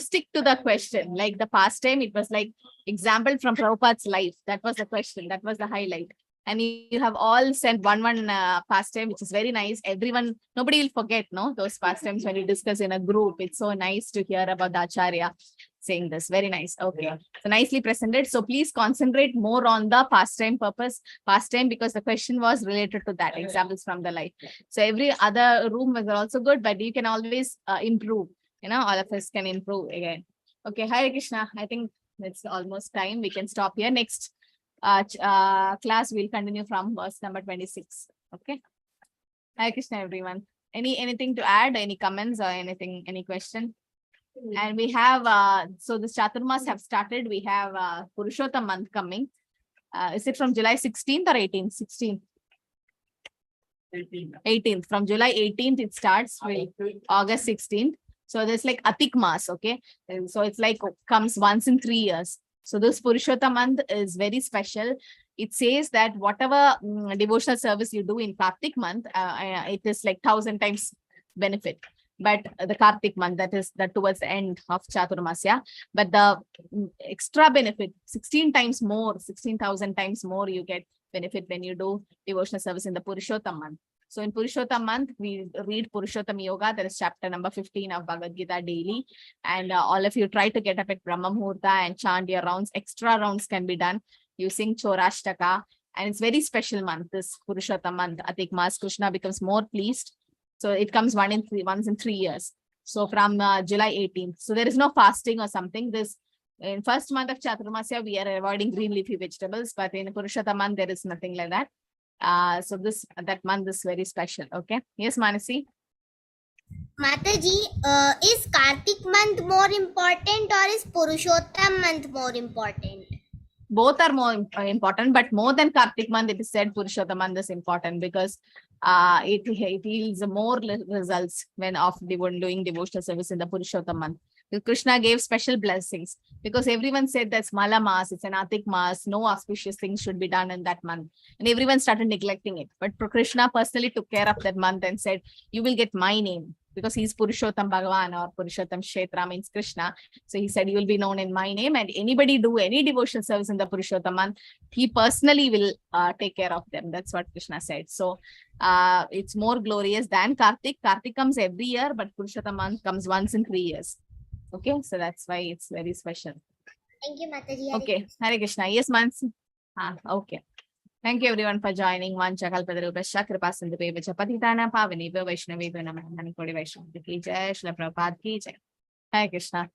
stick to the question. Like the pastime, it was like example from Prabhupada's life. That was the question. That was the highlight. And you have all sent one pastime, which is very nice. Everyone, nobody will forget, no, those pastimes when you discuss in a group. It's so nice to hear about the Acharya saying this. Very nice. Okay. So nicely presented. So please concentrate more on the pastime because the question was related to that, examples from the life. So every other room was also good, but you can always improve. All of us can improve again. Okay. Hare Krishna. I think it's almost time. We can stop here. Next class will continue from verse number 26. Okay. Hare Krishna, everyone. Anything to add? Any comments or anything? Any question? And we have so the Chaturmas have started. We have Purushottam month coming. Is it from July 16th or 18th? 16th. 18th. From July 18th it starts till August 16th. So there's like Atik Mas, okay? And so it's like comes once in 3 years. So this Purushottam month is very special. It says that whatever devotional service you do in Kartik month, it is like 1,000 times benefit. But the Kartik month, that is towards the end of Chaturmasya. But the extra benefit, 16 times more, 16,000 times more you get benefit when you do devotional service in the Purushottam month. So in Purushottam month, we read Purushottam Yoga. There is chapter number 15 of Bhagavad Gita daily. And all of you try to get up at Brahma Muhurta and chant your rounds. Extra rounds can be done using Chorashtaka. And it's very special month, this Purushottam month. Atik Mas, Krishna becomes more pleased. So it comes once in 3 years. So from July 18th. So there is no fasting or something. This in first month of Chaturmasya, we are avoiding green leafy vegetables. But in Purushottam month, there is nothing like that. So that month is very special. Okay. Yes, Manasi. Mataji, is Kartik month more important or is Purushottam month more important? Both are more important, but more than Kartik month, it is said Purushottam month is important because it yields more results when doing devotional service in the Purushottam month. Krishna gave special blessings because everyone said that's Mala Mas, it's an Atik Mas, no auspicious things should be done in that month. And everyone started neglecting it. But Krishna personally took care of that month and said, you will get my name because he's Purushottam Bhagavan or Purushottam Kshetra means Krishna. So he said, you will be known in my name and anybody do any devotional service in the Purushottam month, he personally will take care of them. That's what Krishna said. So it's more glorious than Kartik. Kartik comes every year, but Purushottam month comes once in 3 years. Okay, so that's why it's very special. Thank you, Mataji. Okay, Hare Krishna. Yes, Mansi. Okay. Thank you everyone for joining. Vancha kalpatarubhasya kripa sindhubheva patitana pavanebhyo vaishnavebhyo namaha. Manikodi Vaishnava ki jai, Srila Prabhupada ki jai. Hare Krishna.